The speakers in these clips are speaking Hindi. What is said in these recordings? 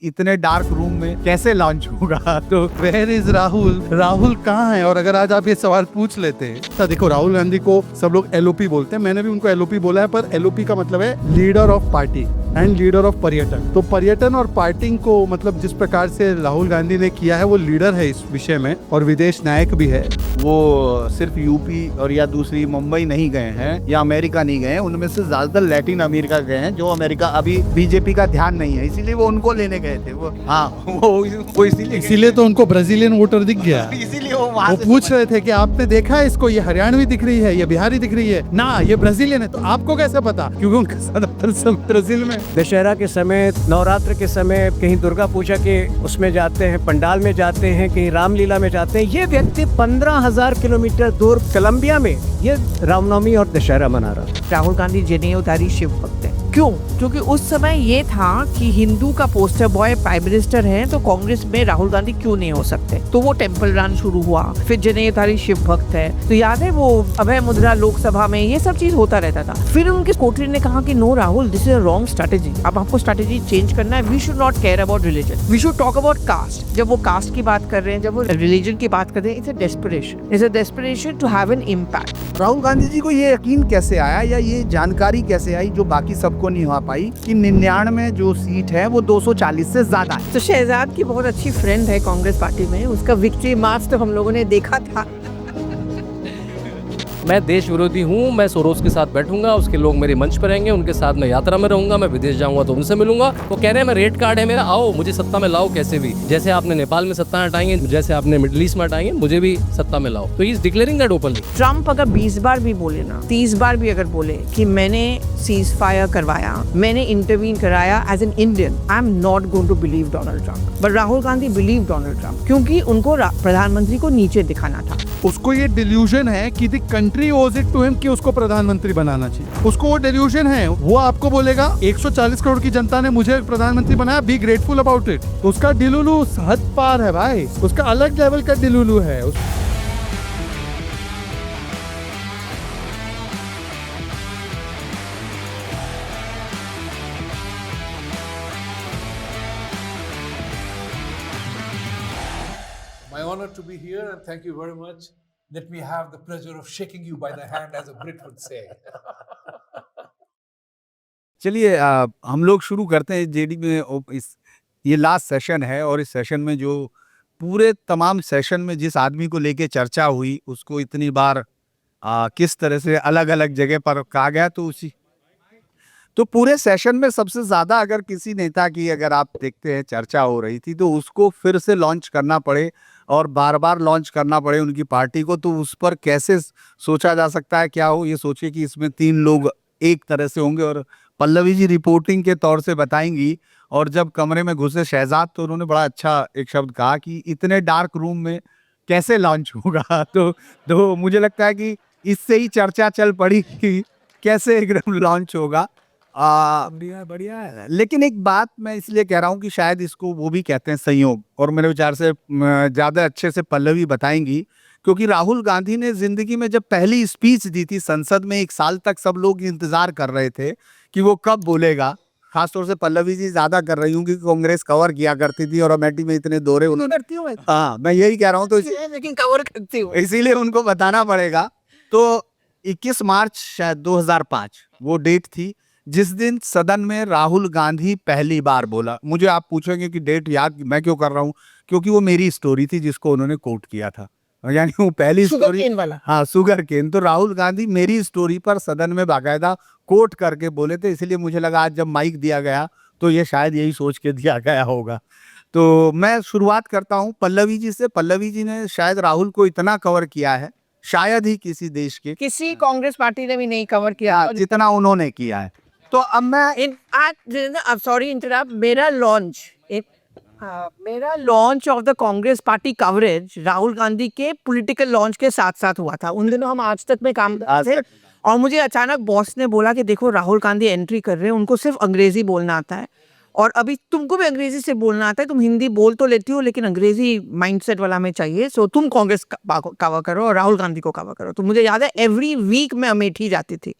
इतने डार्क रूम में कैसे लॉन्च होगा। तो वेयर इज राहुल, राहुल कहाँ है। और अगर आज आप ये सवाल पूछ लेते हैं तो देखो, राहुल गांधी को सब लोग एलओपी बोलते हैं, मैंने भी उनको एलओपी बोला है, पर एलओपी का मतलब है leader of party and leader of पर्यटन। तो पर्यटन और पार्टी को मतलब जिस प्रकार से राहुल गांधी ने किया है, वो लीडर है इस विषय में और विदेश नायक भी है। वो सिर्फ यूपी और या दूसरी मुंबई नहीं गए हैं या अमेरिका नहीं गए हैं, उनमें से ज्यादातर लैटिन अमेरिका गए हैं, जो अमेरिका अभी बीजेपी का ध्यान नहीं है, इसीलिए वो उनको लेने गए थे। वो वो इसीलिए तो उनको ब्राजीलियन वोटर दिख गया। इसीलिए वो पूछ रहे थे कि आपने देखा है इसको, ये हरियाणवी दिख रही है, ये बिहारी दिख रही है ना, ये ब्राजीलियन है। तो आपको कैसे पता? क्योंकि उनका ज्यादातर सब ब्राजील में। दशहरा के समय, नवरात्र के समय कहीं दुर्गा पूजा के उसमें जाते हैं, पंडाल में जाते हैं, कहीं रामलीला में जाते हैं। ये व्यक्ति 15,000 किलोमीटर दूर कोलंबिया में ये रामनवमी और दशहरा मना रहा है। राहुल गांधी जनेऊधारी शिव भक्त है। क्यों? क्योंकि उस समय ये था कि हिंदू का पोस्टर बॉय प्राइम मिनिस्टर है, तो कांग्रेस में राहुल गांधी क्यों नहीं हो सकते। तो वो टेम्पल रन शुरू हुआ, फिर जनेऊधारी शिव भक्त है। तो याद है वो अभय मुद्रा लोकसभा में ये सब चीज होता रहता था। फिर उनके कोटरी ने कहा कि no Rahul, this is a wrong strategy, अब आपको स्ट्रेटेजी चेंज करना है। We should not care about religion, we should talk about caste. जब वो कास्ट की बात कर रहे हैं, जब वो रिलीजन की बात कर रहे हैं, it's a desperation to have an impact. Rahul Gandhi ji को ये यकीन कैसे आया या ये जानकारी कैसे आई जो बाकी सबको नहीं हो पाई कि 99 जो सीट है वो 240 से ज्यादा है। तो शहजाद की बहुत अच्छी फ्रेंड है कांग्रेस पार्टी में, उसका विक्ट्री मार्च तो हम लोगों ने देखा था। मैं देश विरोधी हूँ, मैं सोरोस के साथ बैठूंगा, उसके लोग मेरे मंच पर रहेंगे, उनके साथ मैं यात्रा में रहूंगा, मैं विदेश जाऊंगा तो उनसे मिलूंगा। वो कह रहे हैं मैं रेड कार्ड है मेरा, आओ मुझे सत्ता में लाओ कैसे भी, जैसे आपने नेपाल में सत्ता हटाएंगे, जैसे आपने मिडिल ईस्ट में हटाएंगे, मुझे भी सत्ता में लाओ। तो he is declaring that openly. Trump अगर 20 बार भी बोले ना, 30 बार भी अगर बोले कि मैंने सीज फायर करवाया, मैंने इंटरवीन कराया as an Indian, I am not going to believe Donald Trump. But Rahul Gandhi believe Donald Trump, क्योंकि उनको प्रधानमंत्री को नीचे दिखाना था। उसको ये डिल्यूजन है कि the country owes it to him कि उसको प्रधानमंत्री बनाना चाहिए। उसको वो डिल्यूजन है, वो आपको बोलेगा 140 करोड़ की जनता ने मुझे प्रधानमंत्री बनाया, बी ग्रेटफुल अबाउट इट। उसका डिलुलू हद पार है भाई, उसका अलग लेवल का डिलुलू है। My honor to be here and thank you very much. Let me have the pleasure of shaking you by the hand as a Brit would say. चलिए हम लोग शुरू करते हैं जेडी में। ये लास्ट सेशन है और इस सेशन में जो पूरे तमाम सेशन में जिस आदमी को लेके चर्चा हुई, उसको इतनी बार किस तरह से अलग अलग जगह पर कहा गया, तो पूरे सेशन में सबसे ज़्यादा अगर किसी नेता की अगर आप देखते हैं चर्चा हो रही थी, तो उसको फिर से लॉन्च करना पड़े और बार बार लॉन्च करना पड़े उनकी पार्टी को, तो उस पर कैसे सोचा जा सकता है। क्या हो, ये सोचिए कि इसमें 3 लोग एक तरह से होंगे और पल्लवी जी रिपोर्टिंग के तौर से बताएंगी। और जब कमरे में घुसे शहजाद, तो उन्होंने बड़ा अच्छा एक शब्द कहा कि इतने डार्क रूम में कैसे लॉन्च होगा। तो मुझे लगता है कि इससे ही चर्चा चल पड़ी कि कैसे एकदम लॉन्च होगा। बढ़िया है। लेकिन एक बात मैं इसलिए कह रहा हूँ कि शायद इसको वो भी कहते हैं संयोग, और मेरे विचार से ज़्यादा अच्छे से पल्लवी बताएंगी, क्योंकि राहुल गांधी ने जिंदगी में जब पहली स्पीच दी थी संसद में, 1 साल तक सब लोग इंतजार कर रहे थे कि वो कब बोलेगा। खासतौर से पल्लवी जी ज्यादा कर रही हूँ क्योंकि कांग्रेस कवर किया करती थी और अमेठी में इतने दौरे करती हूँ हाँ, मैं यही कह रहा हूँ, तो लेकिन कवर करती हूँ, इसीलिए उनको बताना पड़ेगा। तो 21 मार्च शायद 2005 वो डेट थी जिस दिन सदन में राहुल गांधी पहली बार बोला। मुझे आप पूछेंगे कि डेट याद मैं क्यों कर रहा हूँ, क्योंकि वो मेरी स्टोरी थी जिसको उन्होंने कोट किया था, यानी वो पहली स्टोरी वाला। हाँ, शुगर केन। तो राहुल गांधी मेरी स्टोरी पर सदन में बाकायदा कोट करके बोले थे, इसलिए मुझे लगा आज जब माइक दिया गया तो ये शायद यही सोच के दिया गया होगा। तो मैं शुरुआत करता हूँ पल्लवी जी से। पल्लवी जी ने शायद राहुल को इतना कवर किया है, शायद ही किसी देश के किसी कांग्रेस पार्टी ने भी नहीं कवर किया जितना उन्होंने किया है। तो अब मैं सॉरी इंटरप्ट, मेरा launch of the Congress party coverage Rahul Gandhi के पॉलिटिकल लॉन्च के साथ साथ हुआ था। उन दिनों हम आज तक में काम करते थे और मुझे अचानक बॉस ने बोला कि देखो राहुल गांधी एंट्री कर रहे हैं, उनको सिर्फ अंग्रेजी बोलना आता है और अभी तुमको भी अंग्रेजी से बोलना आता है, तुम हिंदी बोल तो लेती हो लेकिन अंग्रेजी माइंडसेट वाला में चाहिए, सो तुम कांग्रेस कवर करो और राहुल गांधी को कवर करो। तो मुझे याद है एवरी वीक मैं अमेठी जाती थी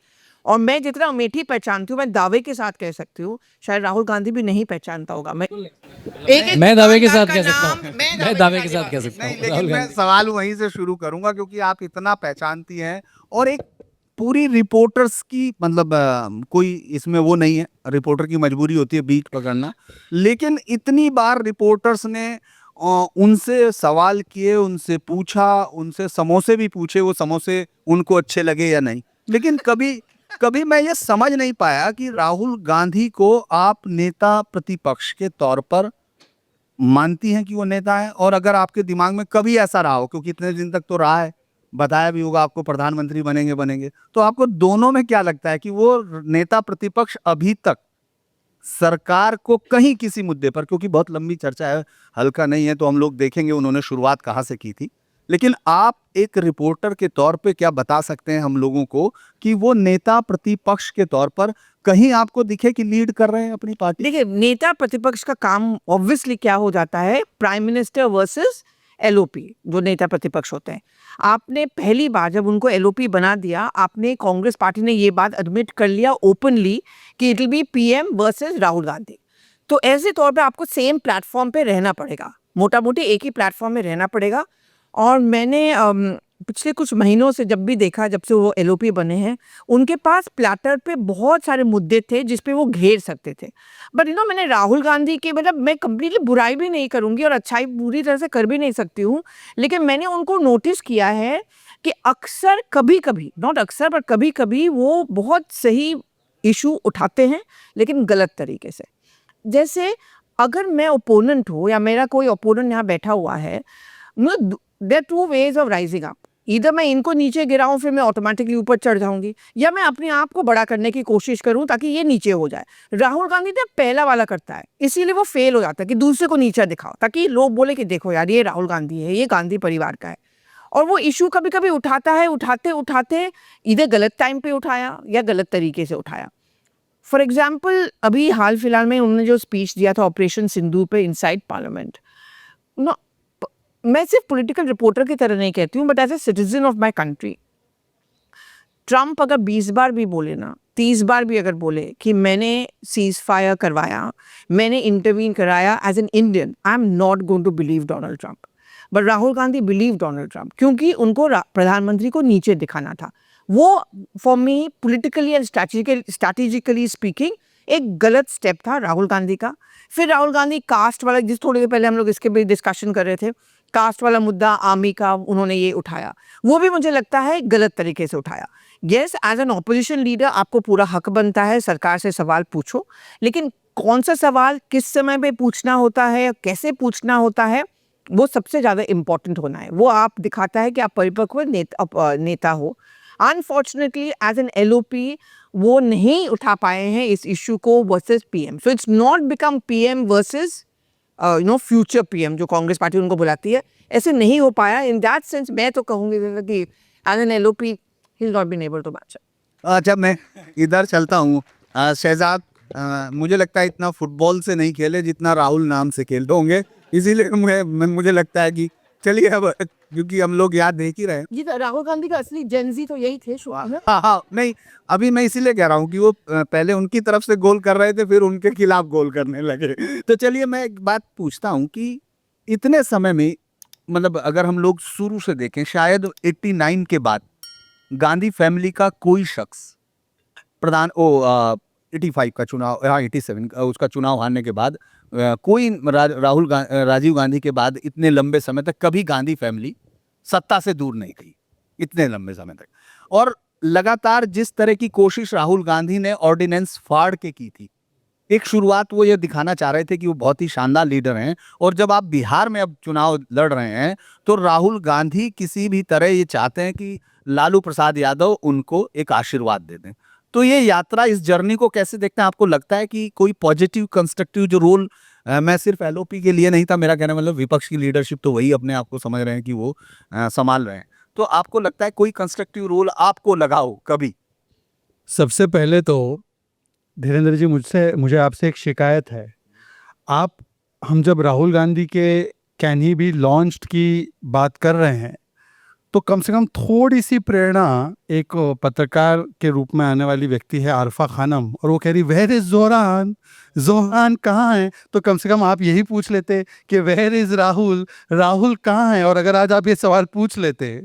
और मैं जितना अमेठी पहचानती हूँ, मैं दावे के साथ कह सकती हूँ, शायद राहुल गांधी भी नहीं पहचानता होगा। मैं दावे के साथ कह सकता हूँ, मैं दावे के साथ कह सकता नहीं, हूँ लेकिन राहुल मैं गांधी। सवाल वहीं से शुरू करूंगा क्योंकि आप इतना पहचानती हैं और एक पूरी रिपोर्टर्स की मतलब कोई इसमें वो नहीं है, रिपोर्टर की मजबूरी होती है बीट पकड़ना, लेकिन इतनी बार रिपोर्टर्स ने उनसे सवाल किए, उनसे पूछा, उनसे समोसे भी पूछे, वो समोसे उनको अच्छे लगे या नहीं, लेकिन कभी कभी मैं ये समझ नहीं पाया कि राहुल गांधी को आप नेता प्रतिपक्ष के तौर पर मानती हैं कि वो नेता है, और अगर आपके दिमाग में कभी ऐसा रहा हो, क्योंकि इतने दिन तक तो रहा है, बताया भी होगा आपको प्रधानमंत्री बनेंगे बनेंगे, तो आपको दोनों में क्या लगता है कि वो नेता प्रतिपक्ष अभी तक सरकार को कहीं किसी मुद्दे पर, क्योंकि बहुत लंबी चर्चा है, हल्का नहीं है, तो हम लोग देखेंगे उन्होंने शुरुआत कहाँ से की थी, लेकिन आप एक रिपोर्टर के तौर पे क्या बता सकते हैं हम लोगों को कि वो नेता प्रतिपक्ष के तौर पर कहीं आपको दिखे कि लीड कर रहे हैं अपनी पार्टी? देखिए, नेता प्रतिपक्ष का काम ऑब्वियसली क्या हो जाता है, प्राइम मिनिस्टर वर्सेस एलओपी, जो नेता प्रतिपक्ष होते हैं। आपने पहली बार जब उनको एलओपी बना दिया, आपने कांग्रेस पार्टी ने ये बात एडमिट कर लिया ओपनली कि it will be PM versus Rahul Gandhi. तो ऐसे तौर पे आपको सेम प्लेटफॉर्म पे रहना पड़ेगा, मोटा मोटी एक ही प्लेटफॉर्म में रहना पड़ेगा। और मैंने पिछले कुछ महीनों से जब भी देखा, जब से वो एलओपी बने हैं, उनके पास प्लेटर पे बहुत सारे मुद्दे थे जिस पे वो घेर सकते थे। बट मैंने राहुल गांधी के, मतलब मैं कंप्लीटली बुराई भी नहीं करूंगी और अच्छाई पूरी तरह से कर भी नहीं सकती हूँ, लेकिन मैंने उनको नोटिस किया है कि अक्सर, कभी कभी, नॉट अक्सर बट कभी कभी, वो बहुत सही इशू उठाते हैं लेकिन गलत तरीके से। जैसे अगर मैं ओपोनेंट हूँ या मेरा कोई ओपोनेंट यहाँ बैठा हुआ है, there two ways of rising up. इधर मैं इनको नीचे गिराऊं फिर मैं ऑटोमेटिकली ऊपर चढ़ जाऊंगी, या मैं अपने आप को बड़ा करने की कोशिश करूं ताकि ये नीचे हो जाए। राहुल गांधी ने पहला वाला करता है, इसीलिए वो फेल हो जाता है कि दूसरे को नीचा दिखाओ ताकि लोग बोले कि देखो यार, ये राहुल गांधी है, ये गांधी परिवार का है। और वो इशू कभी कभी उठाता है, उठाते उठाते इधर गलत टाइम पे उठाया या गलत तरीके से उठाया। फॉर एग्जाम्पल, अभी हाल फिलहाल में उन्होंने जो स्पीच दिया था ऑपरेशन सिंदूर पे इनसाइड पार्लियामेंट, मैं सिर्फ पॉलिटिकल रिपोर्टर की तरह नहीं कहती हूँ, but as a citizen of my country, Trump अगर 20 बार भी बोले ना, 30 बार भी अगर बोले कि मैंने सीज फायर करवाया, मैंने इंटरवीन कराया as an Indian, I am not going to believe Donald Trump. But Rahul Gandhi believe Donald Trump क्योंकि उनको प्रधानमंत्री को नीचे दिखाना था। वो for me politically and strategically speaking एक गलत स्टेप था राहुल गांधी का। फिर राहुल गांधी कास्ट वाला, जिस थोड़ी देर पहले हम लोग इसके भी डिस्कशन कर रहे थे, कास्ट वाला मुद्दा, आर्मी का उन्होंने ये उठाया, वो भी मुझे लगता है गलत तरीके से उठाया। Yes, as an opposition leader आपको पूरा हक बनता है सरकार से सवाल पूछो, लेकिन कौन सा सवाल किस समय पे पूछना होता है, कैसे पूछना होता है, वो सबसे ज़्यादा इम्पोर्टेंट होना है। वो आप दिखाता है कि आप परिपक्व नेता हो। अनफॉर्चुनेटली एज एन एलओपी वो नहीं उठा पाए हैं इस इशू को versus PM. So it's not become PM versus future PM, जो कांग्रेस पार्टी उनको बुलाती है, ऐसे नहीं हो पाया। इन दैट सेंस मैं तो कहूँगी कि as an LOP he is not been able to match. अच्छा, मैं इधर चलता हूँ। शहजाद, मुझे लगता है इतना फुटबॉल से नहीं खेले जितना राहुल नाम से खेलते होंगे, इसीलिए मुझे लगता है कि चलिए अब, क्योंकि हम लोग याद देख ही रहे हैं। जी, राहुल गांधी का असली जेनजी तो यही थे शुरुआत में। हाँ, नहीं, अभी मैं इसीलिए कह रहा हूँ कि वो पहले उनकी तरफ से गोल कर रहे थे, फिर उनके खिलाफ गोल करने लगे। तो चलिए मैं एक बात पूछता हूँ कि इतने समय में, मतलब अगर हम लोग शुरू से देखें, शायद 89 के बाद गांधी फैमिली का कोई शख्स 85 का चुनाव, 87 उसका चुनाव हारने के बाद कोई राजीव गांधी के बाद इतने लंबे समय तक कभी गांधी फैमिली सत्ता से दूर नहीं गई, इतने लंबे समय तक। और लगातार जिस तरह की कोशिश राहुल गांधी ने ऑर्डिनेंस फाड़ के की थी, एक शुरुआत वो ये दिखाना चाह रहे थे कि वो बहुत ही शानदार लीडर हैं, और जब आप बिहार में अब चुनाव लड़ रहे हैं तो राहुल गांधी किसी भी तरह ये चाहते हैं कि लालू प्रसाद यादव उनको एक आशीर्वाद दे दें। तो ये यात्रा, इस जर्नी को कैसे देखते हैं? आपको लगता है कि कोई पॉजिटिव कंस्ट्रक्टिव जो रोल, मैं सिर्फ एलओपी के लिए नहीं था, मेरा कहना मतलब विपक्ष की लीडरशिप तो वही अपने आप को समझ रहे हैं कि वो संभाल रहे हैं, तो आपको लगता है कोई कंस्ट्रक्टिव रोल आपको लगा हो कभी? सबसे पहले तो धीरेन्द्र जी, मुझे आपसे एक शिकायत है। हम जब राहुल गांधी के कैन ही बी लॉन्च्ड की बात कर रहे हैं, तो कम से कम थोड़ी सी प्रेरणा एक पत्रकार के रूप में आने वाली व्यक्ति है आरफा खानम, और वो कह रही वेयर इज जोहरान, जोहरान कहाँ है? तो कम से कम आप यही पूछ लेते कि वेयर इज राहुल, राहुल कहाँ है? और अगर आज आप ये सवाल पूछ लेते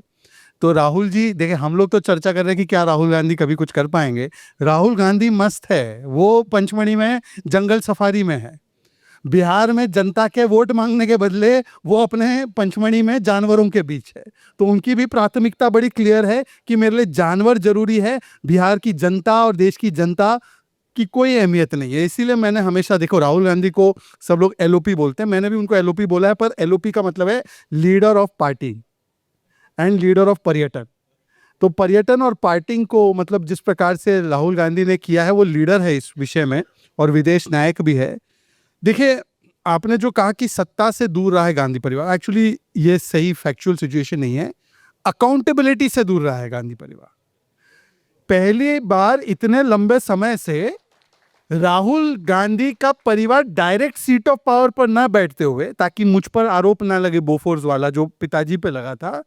तो राहुल जी, देखिए हम लोग तो चर्चा कर रहे हैं कि क्या राहुल गांधी कभी कुछ कर पाएंगे। राहुल गांधी मस्त है, वो पंचमढ़ी में जंगल सफारी में है। बिहार में जनता के वोट मांगने के बदले वो अपने पंचमढ़ी में जानवरों के बीच है। तो उनकी भी प्राथमिकता बड़ी क्लियर है कि मेरे लिए जानवर जरूरी है, बिहार की जनता और देश की जनता की कोई अहमियत नहीं है। इसीलिए मैंने हमेशा, देखो राहुल गांधी को सब लोग एलओपी बोलते हैं, मैंने भी उनको एलओपी बोला है, पर एलओपी का मतलब है leader of party and leader of पर्यटन। तो पर्यटन और पार्टिंग को मतलब जिस प्रकार से राहुल गांधी ने किया है, वो लीडर है इस विषय में और विदेश नायक भी है। देखिए, आपने जो कहा कि सत्ता से दूर रहा है गांधी परिवार, एक्चुअली ये सही फैक्चुअल सिचुएशन नहीं है। अकाउंटेबिलिटी से दूर रहा है गांधी परिवार। पहली बार इतने लंबे समय से राहुल गांधी का परिवार डायरेक्ट सीट ऑफ पावर पर ना बैठते हुए, ताकि मुझ पर आरोप ना लगे बोफोर्स वाला जो पिताजी पे लगा था,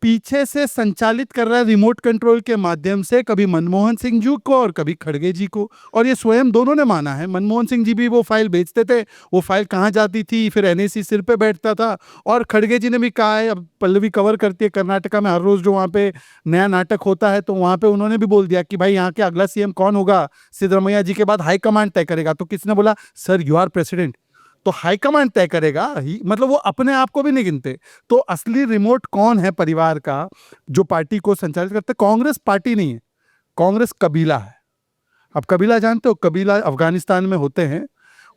पीछे से संचालित कर रहा है रिमोट कंट्रोल के माध्यम से, कभी मनमोहन सिंह जी को और कभी खड़गे जी को। और ये स्वयं दोनों ने माना है। मनमोहन सिंह जी भी वो फाइल बेचते थे, वो फाइल कहाँ जाती थी, फिर एनएसी सिर पे बैठता था। और खड़गे जी ने भी कहा है, अब पल्लवी कवर करती है कर्नाटका में हर रोज जो वहाँ पे नया नाटक होता है, तो वहाँ पे उन्होंने भी बोल दिया कि भाई यहाँ के अगला सीएम कौन होगा, सिद्धरमैया जी के बाद हाईकमांड तय करेगा। तो किसने बोला, सर यू आर प्रेसिडेंट, तो हाईकमांड तय करेगा ही, मतलब वो अपने आप को भी नहीं गिनते। तो असली रिमोट कौन है परिवार का जो पार्टी को संचालित करते? कांग्रेस पार्टी नहीं है, कांग्रेस कबीला है। अब कबीला जानते हो, कबीला अफगानिस्तान में होते हैं,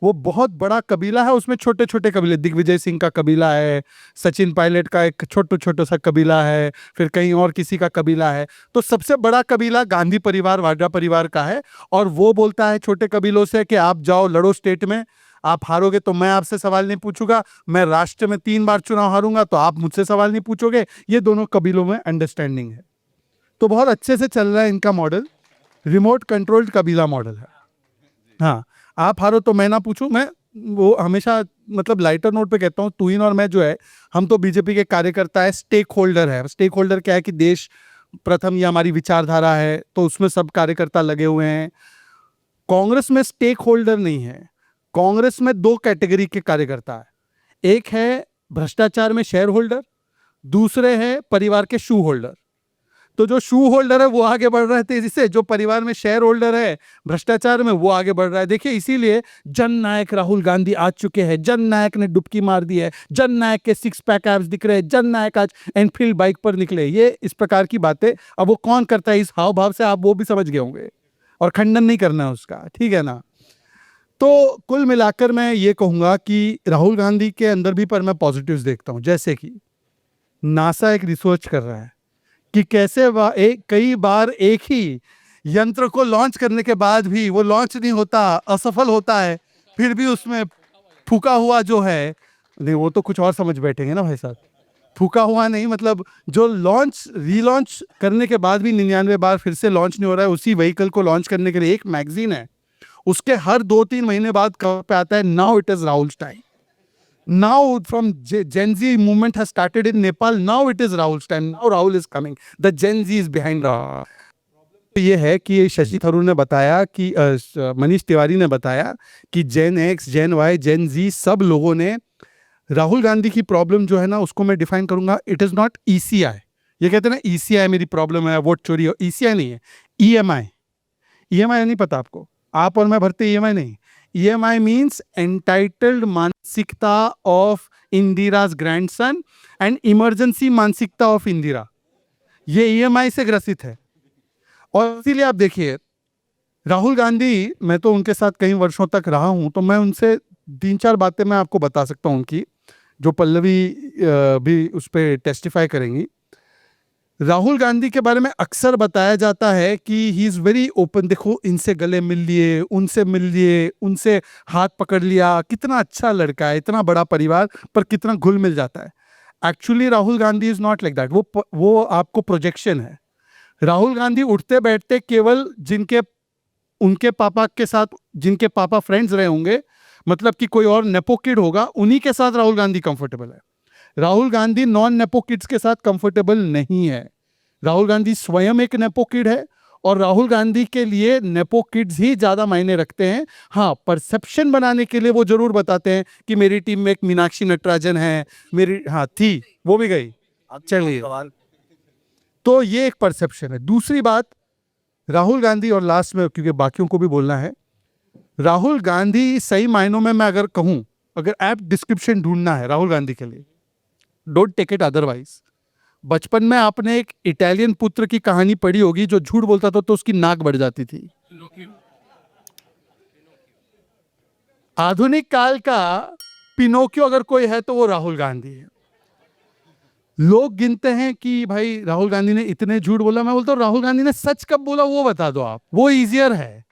वो बहुत बड़ा कबीला है, उसमें छोटे छोटे कबीले, दिग्विजय सिंह का कबीला है, सचिन पायलट का एक छोटा छोटा सा कबीला है, फिर कहीं और किसी का कबीला है। तो सबसे बड़ा कबीला गांधी परिवार, वाड्रा परिवार का है। और वो बोलता है छोटे कबीलों से कि आप जाओ लड़ो स्टेट में, आप हारोगे तो मैं आपसे सवाल नहीं पूछूंगा, मैं राष्ट्र में 3 बार चुनाव हारूंगा तो आप मुझसे सवाल नहीं पूछोगे। ये दोनों कबीलों में अंडरस्टैंडिंग है। तो बहुत अच्छे से चल रहा है इनका मॉडल, रिमोट कंट्रोल्ड कबीला मॉडल है। हाँ, आप हारो तो मैं ना पूछूं। मैं वो हमेशा मतलब लाइटर नोट पे कहता हूँ, तुहिन और मैं जो है, हम तो बीजेपी के कार्यकर्ता है, स्टेक होल्डर है। स्टेक होल्डर क्या है कि देश प्रथम ये हमारी विचारधारा है, तो उसमें सब कार्यकर्ता लगे हुए हैं। कांग्रेस में स्टेक होल्डर नहीं है। कांग्रेस में 2 कैटेगरी के कार्यकर्ता है। एक है भ्रष्टाचार में शेयर होल्डर, दूसरे है परिवार के शू होल्डर। तो जो शू होल्डर है वो आगे बढ़ रहा है तेजी से, जो परिवार में शेयर होल्डर है भ्रष्टाचार में, वो आगे बढ़ रहा है। देखिए, इसीलिए जननायक राहुल गांधी आ चुके हैं। जननायक ने डुबकी मार दी है, जननायक के 6 पैक एब्स दिख रहे हैं, जननायक आज एनफील्ड बाइक पर निकले। ये इस प्रकार की बातें अब वो कौन करता है इस हाव भाव से, आप वो भी समझ गए होंगे, और खंडन नहीं करना है उसका, ठीक है ना। तो कुल मिलाकर मैं ये कहूँगा कि राहुल गांधी के अंदर भी पर मैं पॉजिटिव्स देखता हूँ। जैसे कि नासा एक रिसर्च कर रहा है कि कैसे कई बार एक ही यंत्र को लॉन्च करने के बाद भी वो लॉन्च नहीं होता, असफल होता है, फिर भी उसमें फूका हुआ जो है, नहीं वो तो कुछ और समझ बैठेंगे ना भाई साहब। फूका हुआ नहीं, मतलब जो लॉन्च रीलॉन्च करने के बाद भी 99 बार फिर से लॉन्च नहीं हो रहा है। उसी व्हीकल को लॉन्च करने के लिए एक मैगजीन है, उसके हर 2-3 महीने बाद कवर पे आता है, now it is Rahul time. Now from Gen Z movement has started in Nepal, now it is Rahul's time, now Rahul is coming, the Gen Z is behind Rahul। ये है कि शशि थरूर ने बताया कि मनीष तिवारी ने बताया कि Gen X, Gen Y, Gen Z सब लोगों ने राहुल गांधी की प्रॉब्लम जो है ना, उसको मैं डिफाइन करूंगा, इट इज नॉट ECI। ये कहते हैं ना ECI मेरी प्रॉब्लम है, वोट चोरी हो, ECI नहीं है, EMI। EMI नहीं पता आपको? आप और मैं भरते EMI नहीं। EMI मीन्स एंटाइटल्ड मानसिकता of Indira's grandson and emergency मानसिकता ऑफ इंदिरा, ये EMI से ग्रसित है। और इसीलिए आप देखिए राहुल गांधी, मैं तो उनके साथ कई वर्षों तक रहा हूं, तो मैं उनसे 3-4 बातें मैं आपको बता सकता हूं उनकी, जो पल्लवी भी उस पर टेस्टिफाई करेंगी। राहुल गांधी के बारे में अक्सर बताया जाता है कि ही इज़ वेरी ओपन। देखो, इनसे गले मिल लिए, उनसे मिल लिए, उनसे हाथ पकड़ लिया, कितना अच्छा लड़का है, इतना बड़ा परिवार पर कितना घुल मिल जाता है। Actually Rahul Gandhi is not like that. वो आपको प्रोजेक्शन है। राहुल गांधी उठते बैठते केवल उनके पापा के साथ, जिनके पापा फ्रेंड्स रहे होंगे, मतलब कि कोई और नेपो किड होगा, उन्हीं के साथ राहुल गांधी कंफर्टेबल है। Rahul Gandhi non nepo kids के साथ कंफर्टेबल नहीं है। राहुल गांधी स्वयं एक नेपो किड है और राहुल गांधी के लिए नेपो किड्स ही ज्यादा मायने रखते हैं। हाँ, परसेप्शन बनाने के लिए वो जरूर बताते हैं कि मेरी टीम में एक मीनाक्षी नटराजन है, मेरी हाँ थी, वो भी गई, चलिए। तो ये एक परसेप्शन है। दूसरी बात, राहुल गांधी, और लास्ट में क्योंकि बाकियों को भी बोलना है, राहुल गांधी सही मायनों में मैं अगर कहूं, अगर ऐप डिस्क्रिप्शन ढूंढना है राहुल गांधी के लिए, डोंट टेक इट अदरवाइज। बचपन में आपने एक इटालियन पुत्र की कहानी पढ़ी होगी, जो झूठ बोलता था तो उसकी नाक बढ़ जाती थी। आधुनिक काल का पिनोकियो अगर कोई है तो वो राहुल गांधी है। लोग गिनते हैं कि भाई राहुल गांधी ने इतने झूठ बोला, मैं बोलता हूँ राहुल गांधी ने सच कब बोला वो बता दो आप, वो इजियर है।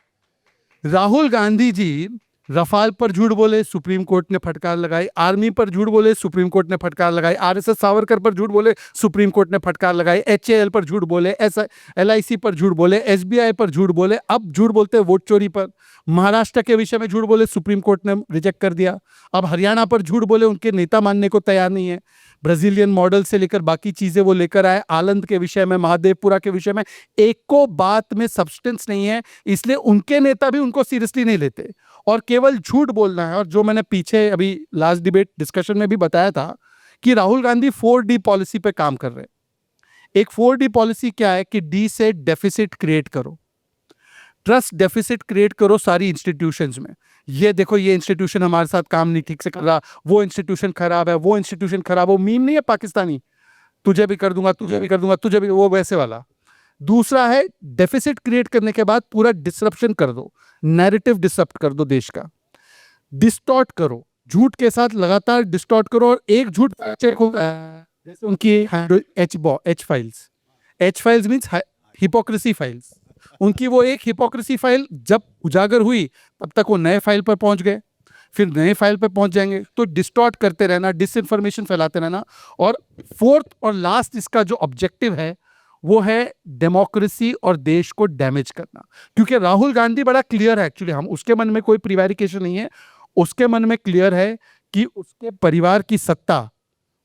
राहुल गांधी जी रफाल पर झूठ बोले, सुप्रीम कोर्ट ने फटकार लगाई। आर्मी पर झूठ बोले, सुप्रीम कोर्ट ने फटकार लगाई। आरएसएस सावरकर पर झूठ बोले, सुप्रीम कोर्ट ने फटकार लगाई। एचएएल पर झूठ बोले, एलआईसी पर झूठ बोले, एसबीआई पर झूठ बोले। अब झूठ बोलते हैं वोट चोरी पर। महाराष्ट्र के विषय में झूठ बोले, सुप्रीम कोर्ट ने रिजेक्ट कर दिया। अब हरियाणा पर झूठ बोले, उनके नेता मानने को तैयार नहीं है। ब्राजीलियन मॉडल से लेकर बाकी चीजें वो लेकर आए। आनंद के विषय में, महादेवपुरा के विषय में एको बात में सब्सटेंस नहीं है, इसलिए उनके नेता भी उनको सीरियसली नहीं लेते और केवल झूठ बोलना है। और जो मैंने पीछे अभी लास्ट डिबेट डिस्कशन में भी बताया था कि राहुल गांधी 4D पॉलिसी पे काम कर रहे हैं। एक 4D पॉलिसी क्या है कि डी से डेफिसिट क्रिएट करो, ट्रस्ट डेफिसिट क्रिएट करो सारी इंस्टीट्यूशंस में। ये देखो, ये इंस्टीट्यूशन हमारे साथ काम नहीं ठीक से कर रहा, वो इंस्टीट्यूशन खराब है, वो इंस्टीट्यूशन खराब। वो मीम नहीं है पाकिस्तानी, तुझे भी कर दूंगा, तुझे भी कर दूंगा, तुझे भी, वो वैसे वाला। दूसरा है डेफिसिट क्रिएट करने के बाद पूरा डिसरप्शन कर दो, नैरेटिव डिसरप्ट कर दो देश का, डिस्टॉर्ट करो, झूठ के साथ लगातार डिस्टॉर्ट करो। और एक झूठ चेक हो, जैसे उनकी H files means hypocrisy files, उनकी वो एक हिपोक्रेसी फाइल जब उजागर हुई तब तक वो नए फाइल पर पहुंच गए, फिर नए फाइल पर पहुंच जाएंगे। तो डिस्टॉर्ट करते रहना, डिसइंफॉर्मेशन फैलाते रहना। और फोर्थ और लास्ट इसका जो ऑब्जेक्टिव है वो है डेमोक्रेसी और देश को डैमेज करना। क्योंकि राहुल गांधी बड़ा क्लियर है, एक्चुअली हम उसके मन में कोई प्रिवैरिकेशन नहीं है, उसके मन में क्लियर है कि उसके परिवार की सत्ता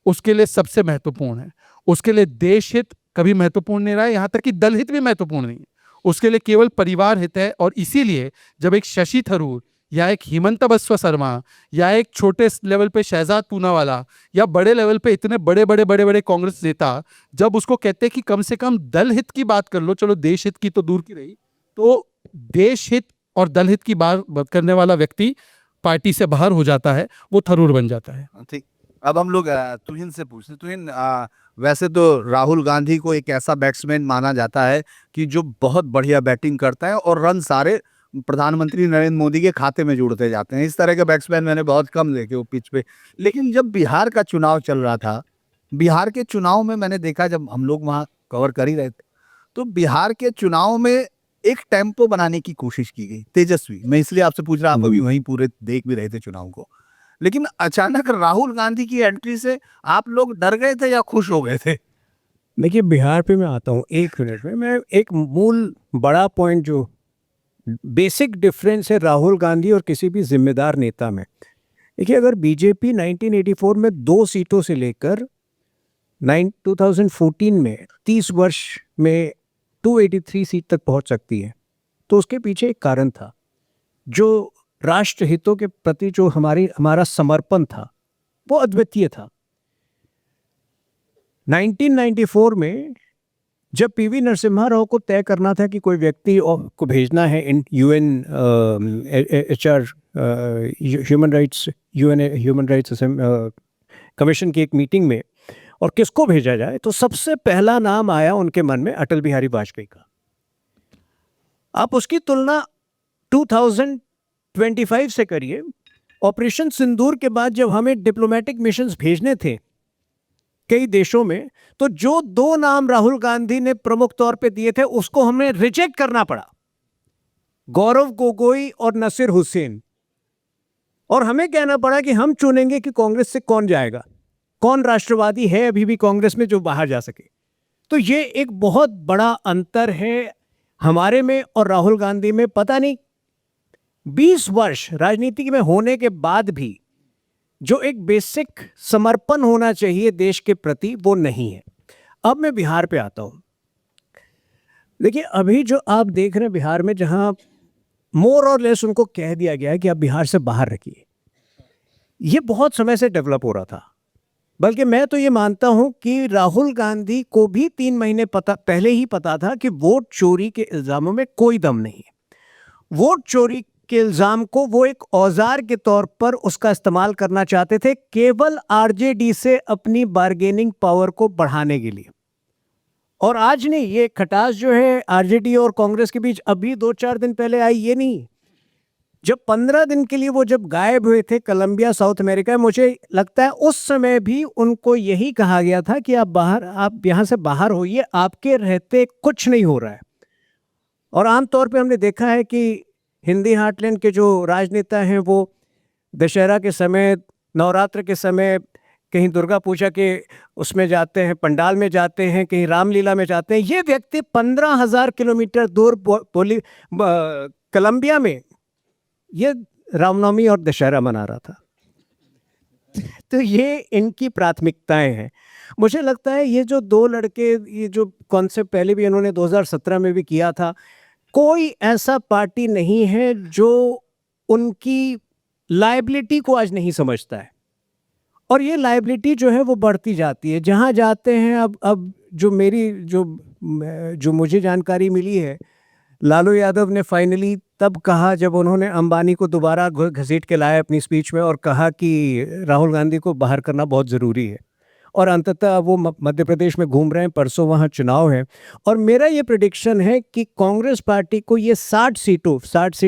उसके लिए सबसे महत्वपूर्ण है। उसके लिए देश हित कभी महत्वपूर्ण नहीं रहा है, यहाँ तक कि दल हित भी महत्वपूर्ण नहीं है, उसके लिए केवल परिवार हित है। और इसीलिए जब एक शशि थरूर या एक हिमंता बसवा शर्मा या एक छोटे लेवल पे शहजाद पूनावाला या बड़े लेवल पे इतने बड़े बड़े कांग्रेस नेता जब उसको कहते हैं कि कम से कम दल हित की बात कर लो, चलो देश हित की तो दूर की रही, तो देश हित और दल हित की बात करने वाला व्यक्ति पार्टी से बाहर हो जाता है, वो थरूर बन जाता है। ठीक, अब हम लोग तुहिन से पूछते। तुहिन, वैसे तो राहुल गांधी को एक ऐसा बैट्समैन माना जाता है कि जो बहुत बढ़िया बैटिंग करता है और रन सारे प्रधानमंत्री नरेंद्र मोदी के खाते में जुड़ते जाते हैं। इस तरह के बैट्समैन मैंने बहुत कम देखे वो पिच पे। लेकिन जब बिहार का चुनाव चल रहा था, बिहार के चुनाव में मैंने देखा, जब हम लोग वहाँ कवर कर ही रहे थे, तो बिहार के चुनाव में एक टेम्पो बनाने की कोशिश की गई, तेजस्वी। मैं इसलिए आपसे पूछ रहा, आप अभी वहीं पूरे देख भी रहे थे चुनाव को, लेकिन अचानक राहुल गांधी की एंट्री से आप लोग डर गए थे या खुश हो गए थे? देखिए, बिहार पे मैं आता हूँ 1 मिनट में। मैं एक मूल बड़ा पॉइंट, जो बेसिक डिफरेंस है राहुल गांधी और किसी भी जिम्मेदार नेता में। देखिए, अगर बीजेपी 1984 में 2 सीटों से लेकर 2014 में 30 वर्ष में 283 सीट तक पहुंच सकती है, तो उसके पीछे एक कारण था, जो राष्ट्र हितों के प्रति जो हमारा समर्पण था वो अद्वितीय था। 1994 में जब पीवी नरसिम्हा राव को तय करना था कि कोई व्यक्ति को भेजना है इन यूएनएचआर ह्यूमन राइट्स कमीशन की एक मीटिंग में, और किसको भेजा जाए, तो सबसे पहला नाम आया उनके मन में अटल बिहारी वाजपेयी का। आप उसकी तुलना 2025 से करिए। ऑपरेशन सिंदूर के बाद जब हमें डिप्लोमेटिक मिशंस भेजने थे कई देशों में, तो जो 2 नाम राहुल गांधी ने प्रमुख तौर पे दिए थे उसको हमें रिजेक्ट करना पड़ा, गौरव गोगोई और नसीर हुसैन। और हमें कहना पड़ा कि हम चुनेंगे कि कांग्रेस से कौन जाएगा, कौन राष्ट्रवादी है अभी भी कांग्रेस में जो बाहर जा सके। तो ये एक बहुत बड़ा अंतर है हमारे में और राहुल गांधी में। पता नहीं 20 वर्ष राजनीति में होने के बाद भी जो एक बेसिक समर्पण होना चाहिए देश के प्रति, वो नहीं है। अब मैं बिहार पे आता हूँ। देखिए, अभी जो आप देख रहे हैं बिहार में, जहाँ मोर और लेस उनको कह दिया गया है कि आप बिहार से बाहर रखिए, ये बहुत समय से डेवलप हो रहा था। बल्कि मैं तो ये मानता हूं कि राहुल गांधी को भी 3 महीने पहले ही पता था कि वोट चोरी के इल्जामों में कोई दम नहीं है। वोट चोरी के इल्जाम को वो एक औजार के तौर पर उसका इस्तेमाल करना चाहते थे, केवल आरजेडी से अपनी बार्गेनिंग पावर को बढ़ाने के लिए। और आज नहीं, ये खटास जो है आरजेडी और कांग्रेस के बीच अभी 2-4 दिन पहले आई, ये नहीं। जब 15 दिन के लिए वो जब गायब हुए थे कोलंबिया, साउथ अमेरिका, मुझे लगता है उस समय भी उनको यही कहा गया था कि आप यहाँ से बाहर होइए, आपके रहते कुछ नहीं हो रहा है। और आमतौर पे हमने देखा है कि हिंदी हार्टलैंड के जो राजनेता हैं वो दशहरा के समय, नवरात्र के समय कहीं दुर्गा पूजा के उसमें जाते हैं, पंडाल में जाते हैं, कहीं रामलीला में जाते हैं। ये व्यक्ति 15,000 किलोमीटर दूर कोलंबिया में ये रामनवमी और दशहरा मना रहा था। तो ये इनकी प्राथमिकताएं हैं। मुझे लगता है ये जो 2 लड़के, ये जो कॉन्सेप्ट पहले भी इन्होंने 2017 में भी किया था, कोई ऐसा पार्टी नहीं है जो उनकी लायबिलिटी को आज नहीं समझता है। और ये लायबिलिटी जो है वो बढ़ती जाती है जहाँ जाते हैं। अब जो मुझे जानकारी मिली है, लालू यादव ने फाइनली तब कहा जब उन्होंने अंबानी को दोबारा घसीट के लाया अपनी स्पीच में और कहा कि राहुल गांधी को बाहर करना बहुत ज़रूरी है। और अंततः वो मध्य प्रदेश में घूम रहे हैं, परसों वहाँ चुनाव है। और मेरा ये प्रेडिक्शन है कि कांग्रेस पार्टी को ये 60 सीट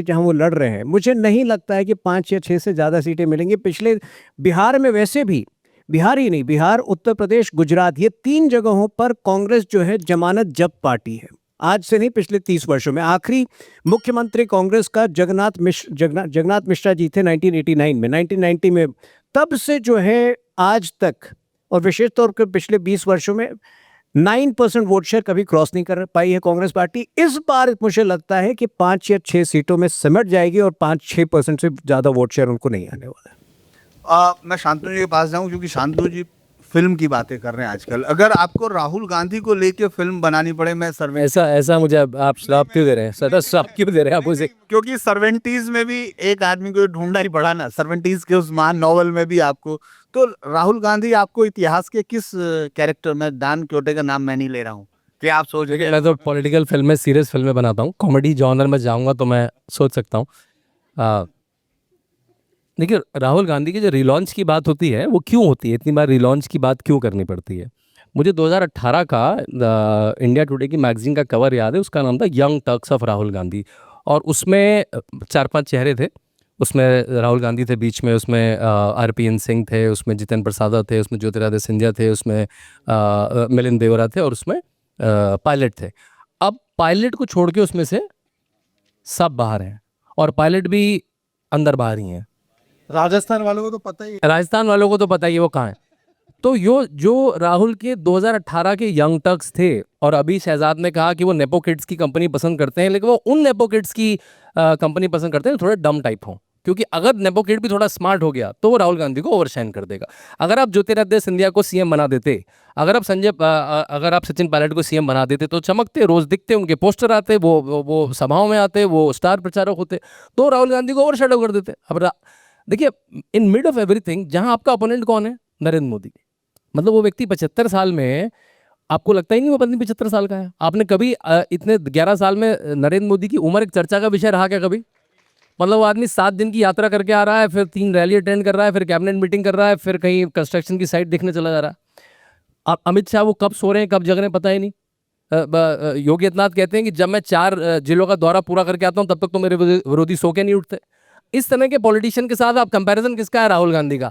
जहाँ वो लड़ रहे हैं, मुझे नहीं लगता है कि 5 या 6 से ज़्यादा सीटें मिलेंगी। पिछले बिहार में वैसे भी, बिहार ही नहीं, बिहार, उत्तर प्रदेश, गुजरात, ये 3 जगहों पर कांग्रेस जो है जमानत जब्त पार्टी है। आज से नहीं, पिछले 30 वर्षों में। आखिरी मुख्यमंत्री कांग्रेस का जगन्नाथ मिश्रा जी थे 1989 में, 1990 में। तब से जो है आज तक, और विशेष तौर पर पिछले 20 वर्षों में 9% वोट शेयर कभी क्रॉस नहीं कर पाई है कांग्रेस पार्टी। इस बार मुझे लगता है कि 5 या 6 सीटों में सिमट जाएगी और 5-6% से ज़्यादा वोट शेयर उनको नहीं आने वाला है। मैं शांतनु जी के पास जाऊं, क्योंकि शांतनु जी फिल्म की बातें कर रहे हैं आजकल। अगर आपको राहुल गांधी को लेके फिल्म बनानी पड़े, मैं ऐसा मुझे आप श्राप क्यों दे रहे हैं? सदा श्राप क्यों दे रहे हैं आप मुझे? क्योंकि 70s में भी एक आदमी को ढूंढना ही पड़ा ना, 70s के उस महान नॉवल में भी आपको। तो राहुल गांधी आपको इतिहास के किस कैरेक्टर में, दान क्योटे का नाम मैं नहीं ले रहा हूँ, कि आप सोच रहे? मैं तो पॉलिटिकल फिल्में, सीरियस फिल्में बनाता हूँ। कॉमेडी जॉनर में जाऊँगा तो मैं सोच सकता हूँ। देखिए, राहुल गांधी की जो रिलॉन्च की बात होती है वो क्यों होती है, इतनी बार रिलॉन्च की बात क्यों करनी पड़ती है? मुझे 2018 का इंडिया टुडे की मैगजीन का कवर याद है। उसका नाम था young Turks of Rahul Gandhi, और उसमें 4-5 चेहरे थे। उसमें राहुल गांधी थे बीच में, उसमें RPN सिंह थे, उसमें जितेंद्र प्रसाद थे, उसमें ज्योतिरादित्य सिंधिया थे, उसमें मिलिंद देवरा थे, और उसमें पायलट थे। अब पायलट को छोड़ के उसमें से सब बाहर हैं, और पायलट भी अंदर बाहर ही हैं। राजस्थान वालों को तो पता ही है। राजस्थान वालों को तो पता ही है वो कहाँ है। तो जो राहुल के 2018 के यंग टर्क्स थे, और अभी शहजाद ने कहा कि वो नेपो किड्स की कंपनी पसंद करते हैं, लेकिन वो उन नेपो किड्स की कंपनी पसंद करते हैं थोड़े डम टाइप हों। क्योंकि अगर नेपो किड भी थोड़ा स्मार्ट हो गया तो वो राहुल गांधी को ओवरशाइन कर देगा। अगर आप ज्योतिरादित्य सिंधिया को CM बना देते, अगर आप सचिन पायलट को CM बना देते, तो चमकते, रोज दिखते, उनके पोस्टर आते, वो सभाओं में आते, वो स्टार प्रचारक होते, तो राहुल गांधी को ओवरशैडो कर देते। अब देखिए, इन मिड ऑफ एवरीथिंग, जहां आपका अपोनेंट कौन है? नरेंद्र मोदी। मतलब वो व्यक्ति 75 साल में, आपको लगता ही नहीं वो बंदी 75 साल का है? आपने कभी इतने 11 साल में नरेंद्र मोदी की उम्र एक चर्चा का विषय रहा क्या कभी? मतलब वो आदमी 7 दिन की यात्रा करके आ रहा है, फिर 3 रैली अटेंड कर रहा है, फिर कैबिनेट मीटिंग कर रहा है, फिर कहीं कंस्ट्रक्शन की साइट देखने चला जा रहा है। अब अमित शाह वो कब सो रहे हैं, कब जग रहे हैं, पता ही नहीं। योगी आदित्यनाथ कहते हैं कि जब मैं 4 जिलों का दौरा पूरा करके आता हूँ तब तक तो मेरे विरोधी सो के नहीं उठते। इस तरह के पॉलिटिशियन के साथ आप कंपैरिजन किसका है? राहुल गांधी का।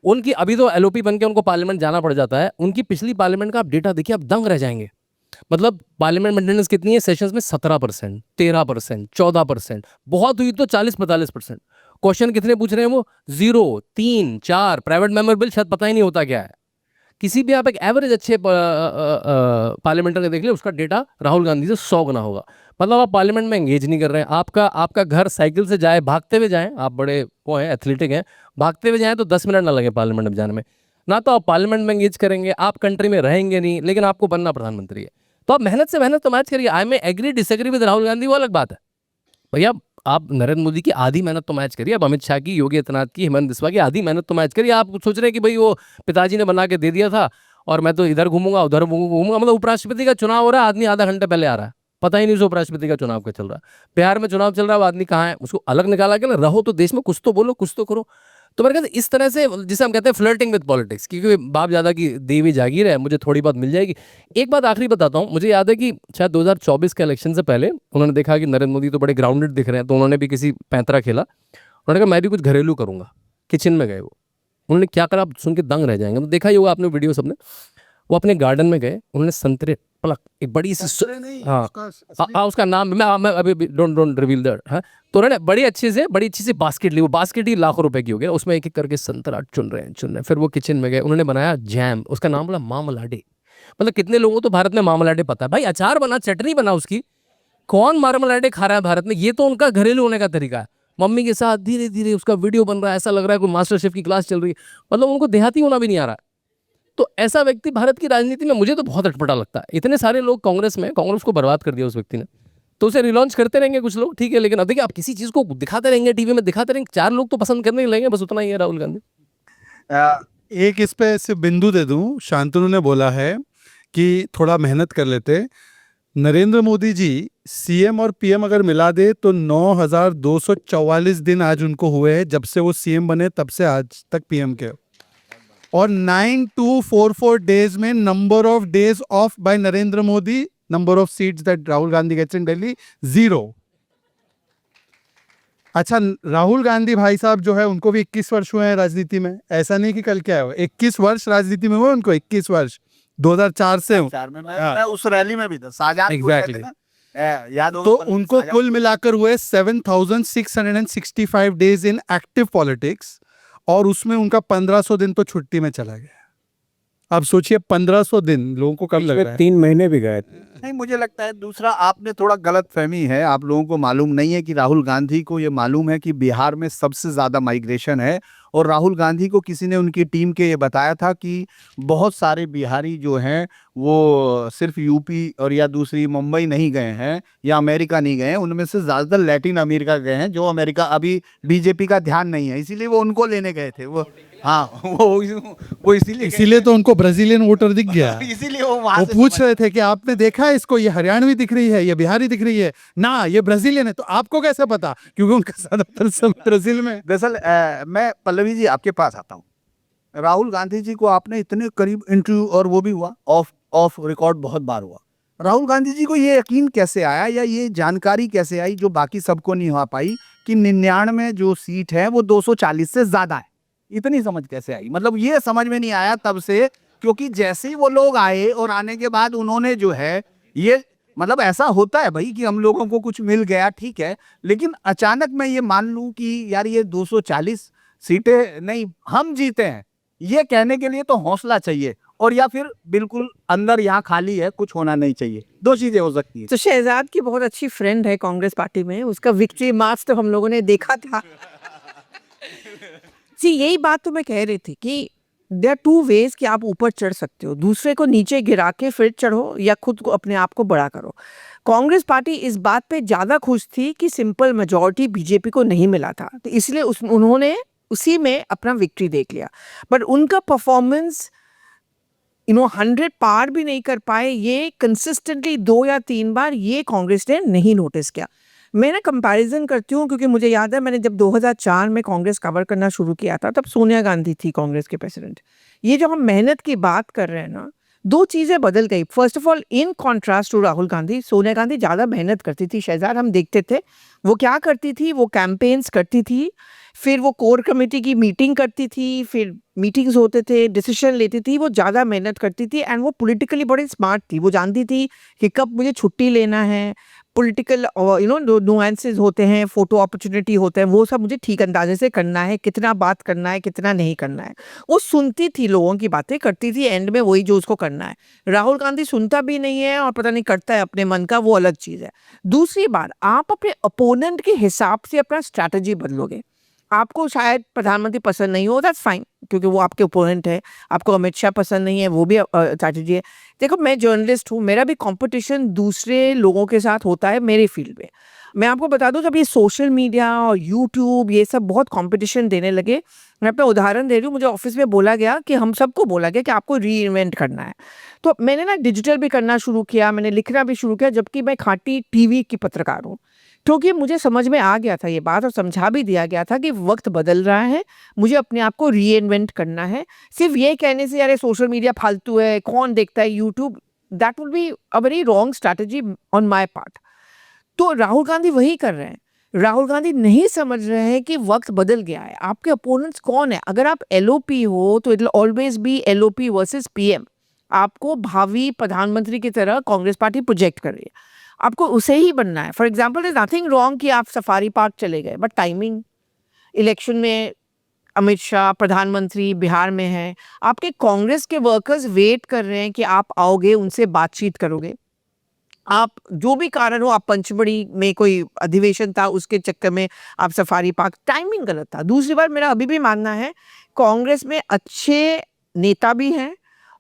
उनकी अभी तो LOP बन के उनको पार्लियामेंट जाना पड़ जाता है। उनकी पिछली पार्लियामेंट का आप डेटा देखिए, आप दंग रह जाएंगे। मतलब पार्लियामेंट मेंटेनेंस कितनी है? सेशंस में 17%, 13%, 14%, बहुत हुई तो 40-45%। क्वेश्चन कितने पूछ रहे हैं वो? 0, 3, 4। प्राइवेट मेंबर बिल शायद पता ही नहीं होता क्या है। किसी भी आप एक एवरेज अच्छे पार्लियामेंटर का देख ले, उसका डेटा राहुल गांधी से 100 गुना होगा। मतलब आप पार्लियामेंट में एंगेज नहीं कर रहे हैं। आपका घर साइकिल से जाए, भागते हुए जाएं, आप बड़े वो हैं, एथलेटिक हैं, भागते हुए जाएं तो 10 मिनट ना लगे पार्लियामेंट में जाने में। ना तो आप पार्लियामेंट में एंगेज करेंगे, आप कंट्री में रहेंगे नहीं, लेकिन आपको बनना प्रधानमंत्री है। तो आप मेहनत से मेहनत तो मैच करिए। I am agree disagree with Rahul Gandhi, वो अलग बात है भैया। आप नरेंद्र मोदी की आधी मेहनत तो मैच करिए, अब अमित शाह की, योगी आदित्यनाथ की, हेमंत बिस्वा की आधी मेहनत तो मैच करिए। आप सोच रहे हैं कि भाई वो पिताजी ने बना के दे दिया था और मैं तो इधर घूमूंगा उधर घूमूंगा। मतलब उपराष्ट्रपति का चुनाव हो रहा है, आदमी आधा घंटे पहले आ रहा है, पता ही नहीं उसे उपराष्ट्रपति का चुनाव का चल रहा है। बिहार में चुनाव चल रहा है, वो आदमी कहाँ है, उसको अलग निकाला के ना, रहो तो देश में, कुछ तो बोलो, कुछ तो करो। तो मेरे ख्याल से इस तरह से, जिसे हम कहते हैं फ्लर्टिंग विद पॉलिटिक्स, क्योंकि बाप ज़्यादा की दी हुई जागीर है, मुझे थोड़ी बहुत मिल जाएगी। एक बात आखिरी बताता हूँ, मुझे याद है कि शायद 2024 के इलेक्शन से पहले उन्होंने देखा कि नरेंद्र मोदी तो बड़े ग्राउंडेड दिख रहे हैं, तो उन्होंने भी किसी पैंतरा खेला। उन्होंने कहा मैं भी कुछ घरेलू करूँगा। किचन में गए वो, उन्होंने क्या करा, आप सुन के दंग रह जाएंगे। तो देखा ही होगा आपने वीडियो सबने, वो अपने गार्डन में गए, उन्होंने संतरे पलक, एक बड़ी सी, हाँ उसका नाम मैं अभी डोंट रिवील दैट, हाँ। तो उन्होंने बड़ी अच्छी सी बास्केट ली, वो बास्केट ही लाखों रुपए की हो गया, उसमें एक एक करके संतरा चुन रहे हैं। फिर वो किचन में गए, उन्होंने बनाया जैम, उसका नाम बोला मामलाडे। मतलब कितने लोगों को तो भारत में मामलाडे पता है भाई, अचार बना, चटनी बना उसकी, कौन मामलाडे खा रहा है भारत में? ये तो उनका घरेलू होने का तरीका है। मम्मी के साथ धीरे धीरे उसका वीडियो बन रहा है, ऐसा लग रहा है कोई मास्टर शेफ की क्लास चल रही है। मतलब उनको देहाती होना भी नहीं आ रहा है। तो ऐसा व्यक्ति भारत की राजनीति में मुझे तो बहुत अटपटा लगता है। इतने सारे लोग कांग्रेस में, कांग्रेस को बर्बाद कर दिया उस व्यक्ति ने, तो उसे रिलॉन्च करते रहेंगे कुछ लोग, ठीक है, लेकिन अब देखिए आप किसी चीज़ को दिखाते रहेंगे, टीवी में दिखाते रहेंगे, 4 लोग तो पसंद करने ही लगेंगे, बस उतना ही है राहुल गांधी। एक इस पे सिर्फ बिंदु दे दूं, शांतनु ने बोला है कि थोड़ा मेहनत कर लेते। नरेंद्र मोदी जी सीएम और पीएम अगर मिला दे तो 9,244 दिन आज उनको हुए हैं, जब से वो सीएम बने तब से आज तक पीएम के। और 9244 डेज में number of days of by Narendra Modi, number of seats that Rahul Gandhi gets in Delhi 0। अच्छा, राहुल गांधी भाई साहब जो है उनको भी 21 वर्ष हुए हैं राजनीति में, ऐसा नहीं कि कल क्या है, 21 वर्ष राजनीति में हुए उनको, 21 वर्ष 2004 से। मैं उस रैली में भी था, शाहजहां Exactly. याद तो उनको कुल मिलाकर हुए 7,665 डेज इन एक्टिव पॉलिटिक्स, और उसमें उनका 1500 दिन तो छुट्टी में चला गया। अब सोचिए 1500 दिन लोगों को कब लग रहा है? 3 महीने भी गए। नहीं, मुझे लगता है दूसरा आपने थोड़ा गलत फहमी है, आप लोगों को मालूम नहीं है कि राहुल गांधी को ये मालूम है कि बिहार में सबसे ज़्यादा माइग्रेशन है, और राहुल गांधी को किसी ने उनकी टीम के ये बताया था कि बहुत सारे बिहारी जो हैं वो सिर्फ यूपी और या दूसरी मुंबई नहीं गए हैं या अमेरिका नहीं गए हैं, उनमें से ज़्यादातर लैटिन अमेरिका गए हैं, जो अमेरिका अभी बीजेपी का ध्यान नहीं है, इसीलिए वो उनको लेने गए थे। वो हाँ, वो इसीलिए तो उनको ब्राजीलियन वोटर दिख गया। इसीलिए वो वहाँ वो से पूछ रहे थे कि आपने देखा है इसको, ये हरियाणवी दिख रही है, ये बिहारी दिख रही है ना, ये ब्राजीलियन है, तो आपको कैसे पता? क्योंकि उनका ज्यादातर सब ब्राजील में। दरअसल मैं पल्लवी जी आपके पास आता हूँ। राहुल गांधी जी को आपने इतने करीब इंटरव्यू, और वो भी हुआ ऑफ रिकॉर्ड, बहुत बार हुआ। राहुल गांधी जी को ये यकीन कैसे आया या ये जानकारी कैसे आई जो बाकी सबको नहीं हो पाई कि 99 जो सीट है वो 240 से ज्यादा है? इतनी समझ कैसे आई? मतलब ये समझ में नहीं आया तब से, क्योंकि जैसे ही वो लोग आए और आने के बाद उन्होंने जो है ये, मतलब ऐसा होता है भाई कि हम लोगों को कुछ मिल गया, ठीक है, लेकिन अचानक मैं ये मान लूं कि यार ये 240 सीटें नहीं हम जीते हैं, ये कहने के लिए तो हौसला चाहिए, और या फिर बिल्कुल अंदर यहाँ खाली है, कुछ होना नहीं चाहिए। 2 चीजें हो सकती है। तो शहजाद की बहुत अच्छी फ्रेंड है कांग्रेस पार्टी में, उसका विक्ट्री मार्च तो हम लोगों ने देखा था। जी, यही बात तो मैं कह रही थी कि देयर आर 2 वेज कि आप ऊपर चढ़ सकते हो, दूसरे को नीचे गिरा के फिर चढ़ो, या खुद को अपने आप को बड़ा करो। कांग्रेस पार्टी इस बात पे ज़्यादा खुश थी कि सिंपल मेजॉरिटी बीजेपी को नहीं मिला था, तो इसलिए उन्होंने उसी में अपना विक्ट्री देख लिया। बट उनका परफॉर्मेंस 100 पार भी नहीं कर पाए, ये कंसिस्टेंटली 2 या 3 बार ये कांग्रेस ने नहीं नोटिस किया। मैं ना कंपैरिजन करती हूँ, क्योंकि मुझे याद है मैंने जब 2004 में कांग्रेस कवर करना शुरू किया था, तब सोनिया गांधी थी कांग्रेस के प्रेसिडेंट। ये जो हम मेहनत की बात कर रहे हैं ना, 2 चीज़ें बदल गई। First of all, in contrast to Rahul Gandhi, Sonia Gandhi ज़्यादा मेहनत करती थी। शहजाद, हम देखते थे वो क्या करती थी, वो कैंपेन्स करती थी, फिर वो कोर कमेटी की मीटिंग करती थी, फिर मीटिंग्स होते थे, डिसीजन लेती थी, वो ज़्यादा मेहनत करती थी, एंड वो पॉलिटिकली बड़ी स्मार्ट थी। वो जानती थी कि कब मुझे छुट्टी लेना है, पॉलिटिकल नुआंसेस होते हैं, फोटो अपॉर्चुनिटी होते हैं, वो सब मुझे ठीक अंदाजे से करना है, कितना बात करना है, कितना नहीं करना है। वो सुनती थी लोगों की बातें, करती थी, एंड में वही जो उसको करना है। राहुल गांधी सुनता भी नहीं है और पता नहीं करता है अपने मन का, वो अलग चीज़ है। दूसरी बात, आप अपने अपोनेंट के हिसाब से अपना स्ट्रैटेजी बदलोगे। आपको शायद प्रधानमंत्री पसंद नहीं हो, दैट्स फाइन, क्योंकि वो आपके ओपोनेंट है। आपको अमित शाह पसंद नहीं है, वो भी स्ट्रैटेजी है। देखो, मैं जर्नलिस्ट हूँ, मेरा भी कंपटीशन दूसरे लोगों के साथ होता है मेरे फील्ड में। मैं आपको बता दूं, जब ये सोशल मीडिया और यूट्यूब ये सब बहुत कंपटीशन देने लगे, मैं अपना उदाहरण दे रही हूँ, मुझे ऑफिस में बोला गया कि हम सबको बोला गया कि आपको री इन्वेंट करना है। तो मैंने ना डिजिटल भी करना शुरू किया, मैंने लिखना भी शुरू किया, जबकि मैं खाटी टीवी की पत्रकार हूँ। क्योंकि मुझे समझ में आ गया था ये बात और समझा भी दिया गया था कि वक्त बदल रहा है, मुझे अपने आप को री इन्वेंट करना है। सिर्फ ये कहने से यार सोशल मीडिया फालतू है, कौन देखता है YouTube, that would be a very wrong strategy on my part. तो राहुल गांधी वही कर रहे हैं। राहुल गांधी नहीं समझ रहे हैं कि वक्त बदल गया है। आपके अपोनेंट्स कौन है? अगर आप एलओपी हो तो it will always be LOP versus PM. आपको भावी प्रधानमंत्री की तरह कांग्रेस पार्टी प्रोजेक्ट कर रही है, आपको उसे ही बनना है। For example, is nothing wrong कि आप सफारी पार्क चले गए, बट टाइमिंग, इलेक्शन में अमित शाह प्रधानमंत्री बिहार में हैं, आपके कांग्रेस के वर्कर्स वेट कर रहे हैं कि आप आओगे, उनसे बातचीत करोगे। आप जो भी कारण हो, आप पंचमढ़ी में कोई अधिवेशन था, उसके चक्कर में आप सफारी पार्क, टाइमिंग गलत था। दूसरी बात, मेरा अभी भी मानना है कांग्रेस में अच्छे नेता भी हैं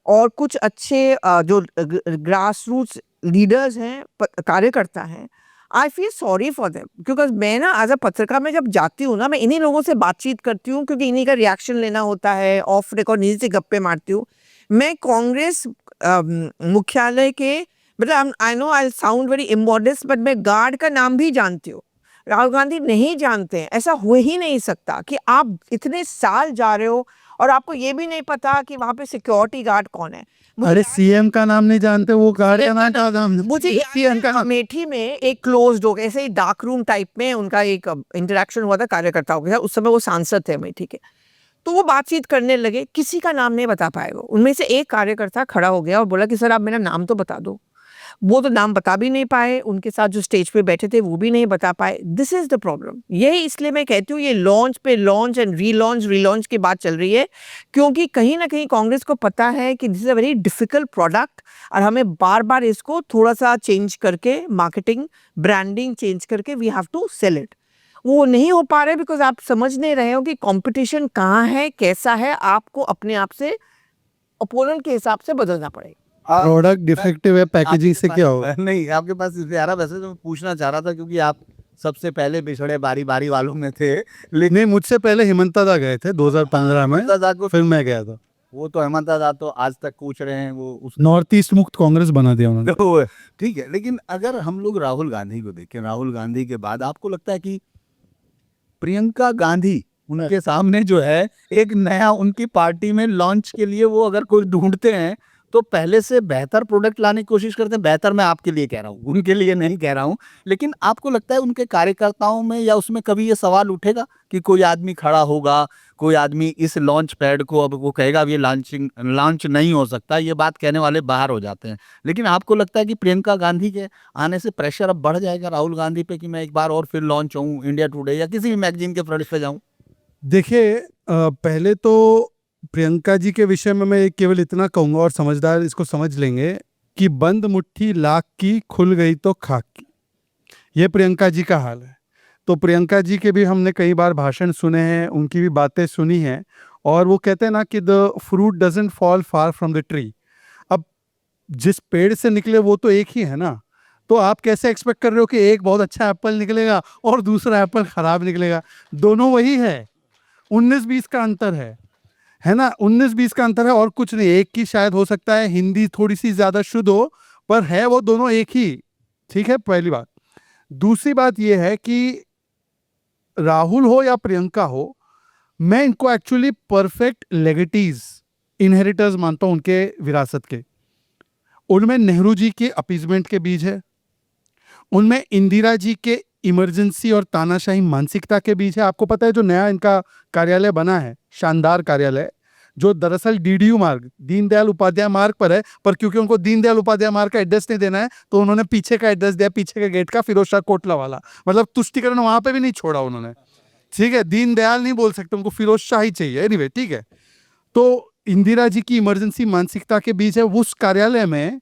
और कुछ अच्छे जो ग्रास रूट्स लीडर्स हैं, कार्यकर्ता हैं। I feel sorry for them, क्योंकि मैं ना एज अ पत्रकार में जब जाती हूँ ना, मैं इन्हीं लोगों से बातचीत करती हूँ, क्योंकि इन्हीं का रिएक्शन लेना होता है, ऑफ रिकॉर्ड नीचे से गप्पे मारती हूँ। मैं कांग्रेस मुख्यालय के, मतलब I know I sound very immodest, but मैं गार्ड का नाम भी जानती हूँ। राहुल गांधी नहीं जानते हैं। ऐसा हो ही नहीं सकता कि आप इतने साल जा रहे हो और आपको ये भी नहीं पता कि वहाँ पे सिक्योरिटी गार्ड कौन है। अरे सीएम का नाम नहीं जानते, वो गार्ड का नाम मुझे सीएम का नाम। अमेठी में एक क्लोज्ड हो, ऐसे ही डार्क रूम टाइप में उनका एक इंटरेक्शन हुआ था कार्यकर्ताओं के साथ। उस समय वो सांसद थे अमेठी के, तो वो बातचीत करने लगे, किसी का नाम नहीं बता पाए। वो उनमें से एक कार्यकर्ता खड़ा हो गया और बोला कि सर आप मेरा नाम तो बता दो। वो तो नाम बता भी नहीं पाए, उनके साथ जो स्टेज पे बैठे थे वो भी नहीं बता पाए। This is the problem. यही इसलिए मैं कहती हूँ ये लॉन्च पे लॉन्च एंड रीलॉन्च की बात चल रही है, क्योंकि कहीं ना कहीं कांग्रेस को पता है कि this is a very difficult product और हमें बार बार इसको थोड़ा सा चेंज करके, मार्केटिंग ब्रांडिंग चेंज करके we have to sell it. वो नहीं हो पा रहे बिकॉज आप समझ नहीं रहे हो कि कंपटीशन कहाँ है, कैसा है। आपको अपने आप से अपोनेंट के हिसाब से बदलना पड़ेगा। प्रोडक्ट डिफेक्टिव है, पैकेजिंग से क्या होगा? नहीं, आपके पास इसलिए आ रहा, वैसे तो मैं पूछना चाह रहा था क्योंकि आप सबसे पहले बिछड़े बारी बारी वालों में थे, लेकिन नहीं, मुझसे पहले हिमंता दा गए थे 2015 में, को फिर मैं गया था। वो तो हेमंत आजाद तो आज तक पूछ रहे हैं, वो उस नॉर्थ ईस्ट मुक्त कांग्रेस बना दिया उन्होंने। तो ठीक है। लेकिन अगर हम लोग राहुल गांधी को देखें, राहुल गांधी के बाद आपको लगता है कि प्रियंका गांधी उनके सामने जो है एक नया उनकी पार्टी में लॉन्च के लिए वो अगर कोई ढूंढते हैं तो पहले से बेहतर प्रोडक्ट लाने की कोशिश करते हैं? बेहतर मैं आपके लिए कह रहा हूँ, उनके लिए नहीं कह रहा हूँ। लेकिन आपको लगता है उनके कार्यकर्ताओं में या उसमें कभी ये सवाल उठेगा कि कोई आदमी खड़ा होगा, कोई आदमी इस लॉन्च पैड को अब वो कहेगा अब ये लॉन्च नहीं हो सकता, ये बात कहने वाले बाहर हो जाते हैं। लेकिन आपको लगता है कि प्रियंका गांधी के आने से प्रेशर अब बढ़ जाएगा राहुल गांधी पे कि मैं एक बार और फिर लॉन्च हूँ इंडिया टुडे या किसी भी मैगजीन के फ्रंट पे जाऊँ? देखिए, पहले तो प्रियंका जी के विषय में मैं केवल इतना कहूंगा और समझदार इसको समझ लेंगे कि बंद मुट्ठी लाख की, खुल गई तो खाक की। ये प्रियंका जी का हाल है। तो प्रियंका जी के भी हमने कई बार भाषण सुने हैं, उनकी भी बातें सुनी हैं, और वो कहते हैं ना कि the fruit doesn't fall far from the tree. अब जिस पेड़ से निकले वो तो एक ही है ना, तो आप कैसे एक्सपेक्ट कर रहे हो कि एक बहुत अच्छा एप्पल निकलेगा और दूसरा एप्पल खराब निकलेगा? दोनों वही है, 19-20 का अंतर है ना, 19-20 का अंतर है और कुछ नहीं। एक की शायद हो सकता है हिंदी थोड़ी सी ज्यादा शुद्ध हो, पर है वो दोनों एक ही। ठीक है, पहली बात। दूसरी बात ये है कि राहुल हो या प्रियंका हो, मैं इनको एक्चुअली परफेक्ट लेगेटीज, इनहेरिटर्स मानता हूं उनके विरासत के। उनमें नेहरू जी के अपीजमेंट के बीज है, उनमें इंदिरा जी के इमरजेंसी और तानाशाही मानसिकता के बीच है। आपको पता है जो नया इनका कार्यालय बना है, शानदार कार्यालय, जो दरअसल डीडीयू मार्ग, दीनदयाल उपाध्याय मार्ग पर है, पर क्योंकि उनको दीनदयाल उपाध्याय मार्ग का एड्रेस नहीं देना है तो उन्होंने पीछे का एड्रेस दिया, पीछे के गेट का, फिरोज शाह कोटला वाला। मतलब तुष्टिकरण वहां पे भी नहीं छोड़ा उन्होंने, ठीक है, दीनदयाल नहीं बोल सकते, उनको फिरोज शाह ही चाहिए। एनीवे, ठीक है। तो इंदिरा जी की इमरजेंसी मानसिकता के बीच है, उस कार्यालय में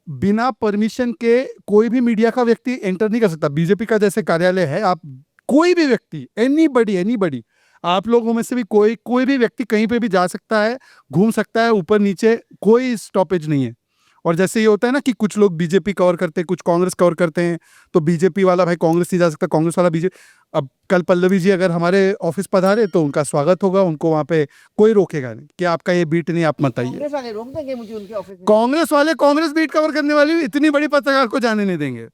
बिना परमिशन के कोई भी मीडिया का व्यक्ति एंटर नहीं कर सकता। बीजेपी का जैसे कार्यालय है, आप कोई भी व्यक्ति, एनीबडी, आप लोगों में से भी कोई भी व्यक्ति कहीं पे भी जा सकता है, घूम सकता है, ऊपर नीचे कोई स्टॉपेज नहीं है। और जैसे ये होता है ना कि कुछ लोग बीजेपी कवर करते हैं, कुछ कांग्रेस कवर करते हैं, तो बीजेपी वाला भाई कांग्रेस नहीं जा सकता, कांग्रेस वाला बीजेपी। अब कल पल्लवी जी अगर हमारे ऑफिस पधारे तो उनका स्वागत होगा, उनको वहां पे कोई रोकेगा नहीं कि आपका ये बीट नहीं, आप मत आइए। कांग्रेस वाले रोक देंगे मुझे उनके ऑफिस में? कांग्रेस वाले कांग्रेस बीट कवर करने वाली इतनी बड़ी पत्रकार को जाने नहीं देंगे।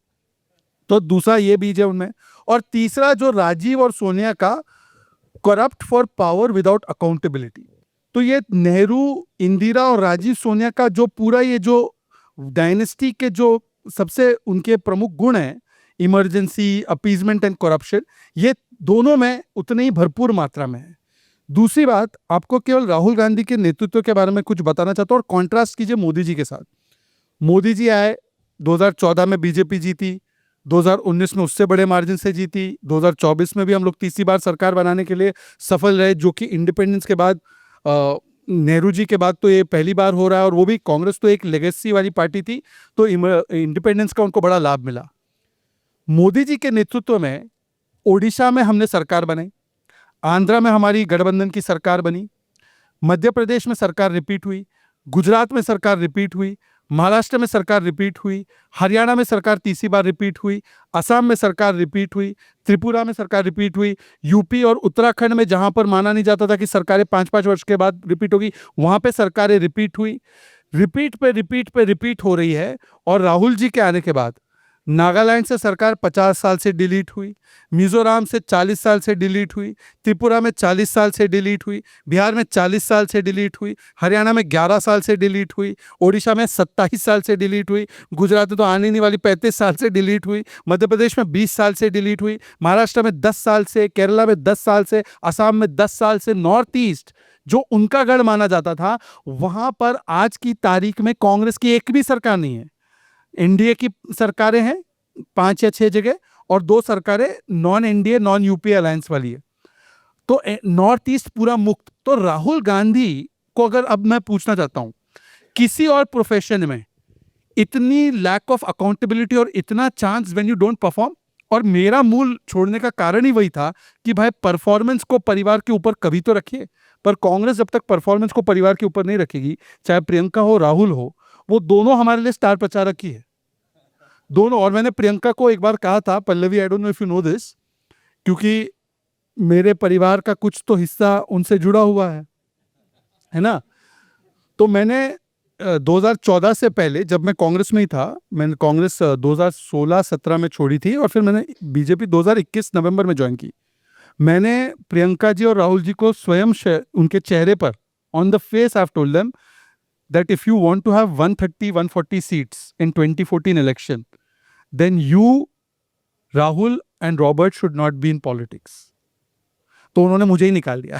तो दूसरा ये बीज है उनमें। और तीसरा जो राजीव और सोनिया का corrupt for power without accountability, तो ये नेहरू, इंदिरा और राजीव सोनिया का जो पूरा ये जो डायनेस्टी के जो सबसे उनके प्रमुख गुण हैं, इमरजेंसी, अपीजमेंट एंड करप्शन, ये दोनों में उतने ही भरपूर मात्रा में है। दूसरी बात, आपको केवल राहुल गांधी के नेतृत्व के बारे में कुछ बताना चाहता हूँ और कॉन्ट्रास्ट कीजिए मोदी जी के साथ। मोदी जी आए, 2014 में बीजेपी जीती, 2019 में उससे बड़े मार्जिन से जीती, 2024 में भी हम लोग तीसरी बार सरकार बनाने के लिए सफल रहे, जो कि इंडिपेंडेंस के बाद, नेहरू जी के बाद तो ये पहली बार हो रहा है। और वो भी, कांग्रेस तो एक लेगेसी वाली पार्टी थी, तो इंडिपेंडेंस का उनको बड़ा लाभ मिला। मोदी जी के नेतृत्व में ओडिशा में हमने सरकार बनाई, आंध्रा में हमारी गठबंधन की सरकार बनी, मध्य प्रदेश में सरकार रिपीट हुई, गुजरात में सरकार रिपीट हुई, महाराष्ट्र में सरकार रिपीट हुई, हरियाणा में सरकार तीसरी बार रिपीट हुई, असम में सरकार रिपीट हुई, त्रिपुरा में सरकार रिपीट हुई, यूपी और उत्तराखंड में जहां पर माना नहीं जाता था कि सरकारें 5-5 वर्ष के बाद रिपीट होगी, वहां पे सरकारें रिपीट हुई। रिपीट पे रिपीट हो रही है। और राहुल जी के आने के बाद नागालैंड से सरकार 50 साल से डिलीट हुई, मिजोरम से 40 साल से डिलीट हुई, त्रिपुरा में 40 साल से डिलीट हुई, बिहार में 40 साल से डिलीट हुई, हरियाणा में 11 साल से डिलीट हुई, ओडिशा में 27 साल से डिलीट हुई, गुजरात में तो आने नहीं वाली 35 साल से डिलीट हुई, मध्य प्रदेश में 20 साल से डिलीट हुई, महाराष्ट्र में 10 साल से, केरला में 10 साल से, असम में 10 साल से। नॉर्थ ईस्ट जो उनका गढ़ माना जाता था, वहां पर आज की तारीख में कांग्रेस की एक भी सरकार नहीं है। एनडीए की सरकारें हैं 5 या 6 जगह, और 2 सरकारें non NDA, non UPA alliance वाली है। तो नॉर्थ ईस्ट पूरा मुक्त। तो राहुल गांधी को अगर अब मैं पूछना चाहता हूं, किसी और प्रोफेशन में इतनी लैक ऑफ अकाउंटेबिलिटी और इतना chance when you don't perform. और मेरा मूल छोड़ने का कारण ही वही था कि भाई परफॉर्मेंस को परिवार के ऊपर कभी तो रखिए। पर कांग्रेस जब तक परफॉर्मेंस को परिवार के ऊपर नहीं रखेगी, चाहे प्रियंका हो, राहुल हो, वो दोनों हमारे लिए स्टार प्रचारक ही है, दोनों। और मैंने प्रियंका को एक बार कहा था, Pallavi, I don't know if you know this, क्योंकि मेरे परिवार का कुछ तो हिस्सा उनसे जुड़ा हुआ है ना। तो मैंने 2014 से पहले, जब मैं कांग्रेस में ही था, मैंने कांग्रेस 2016-17 में छोड़ी थी और फिर मैंने बीजेपी 2021 नवंबर में ज्वाइन की। मैंने प्रियंका जी और राहुल जी को स्वयं उनके चेहरे पर, on the face, I have told them that if you want to have 130-140 seats in 2014 election, then you, Rahul and Robert should not be in politics. तो उन्होंने मुझे ही निकाल दिया।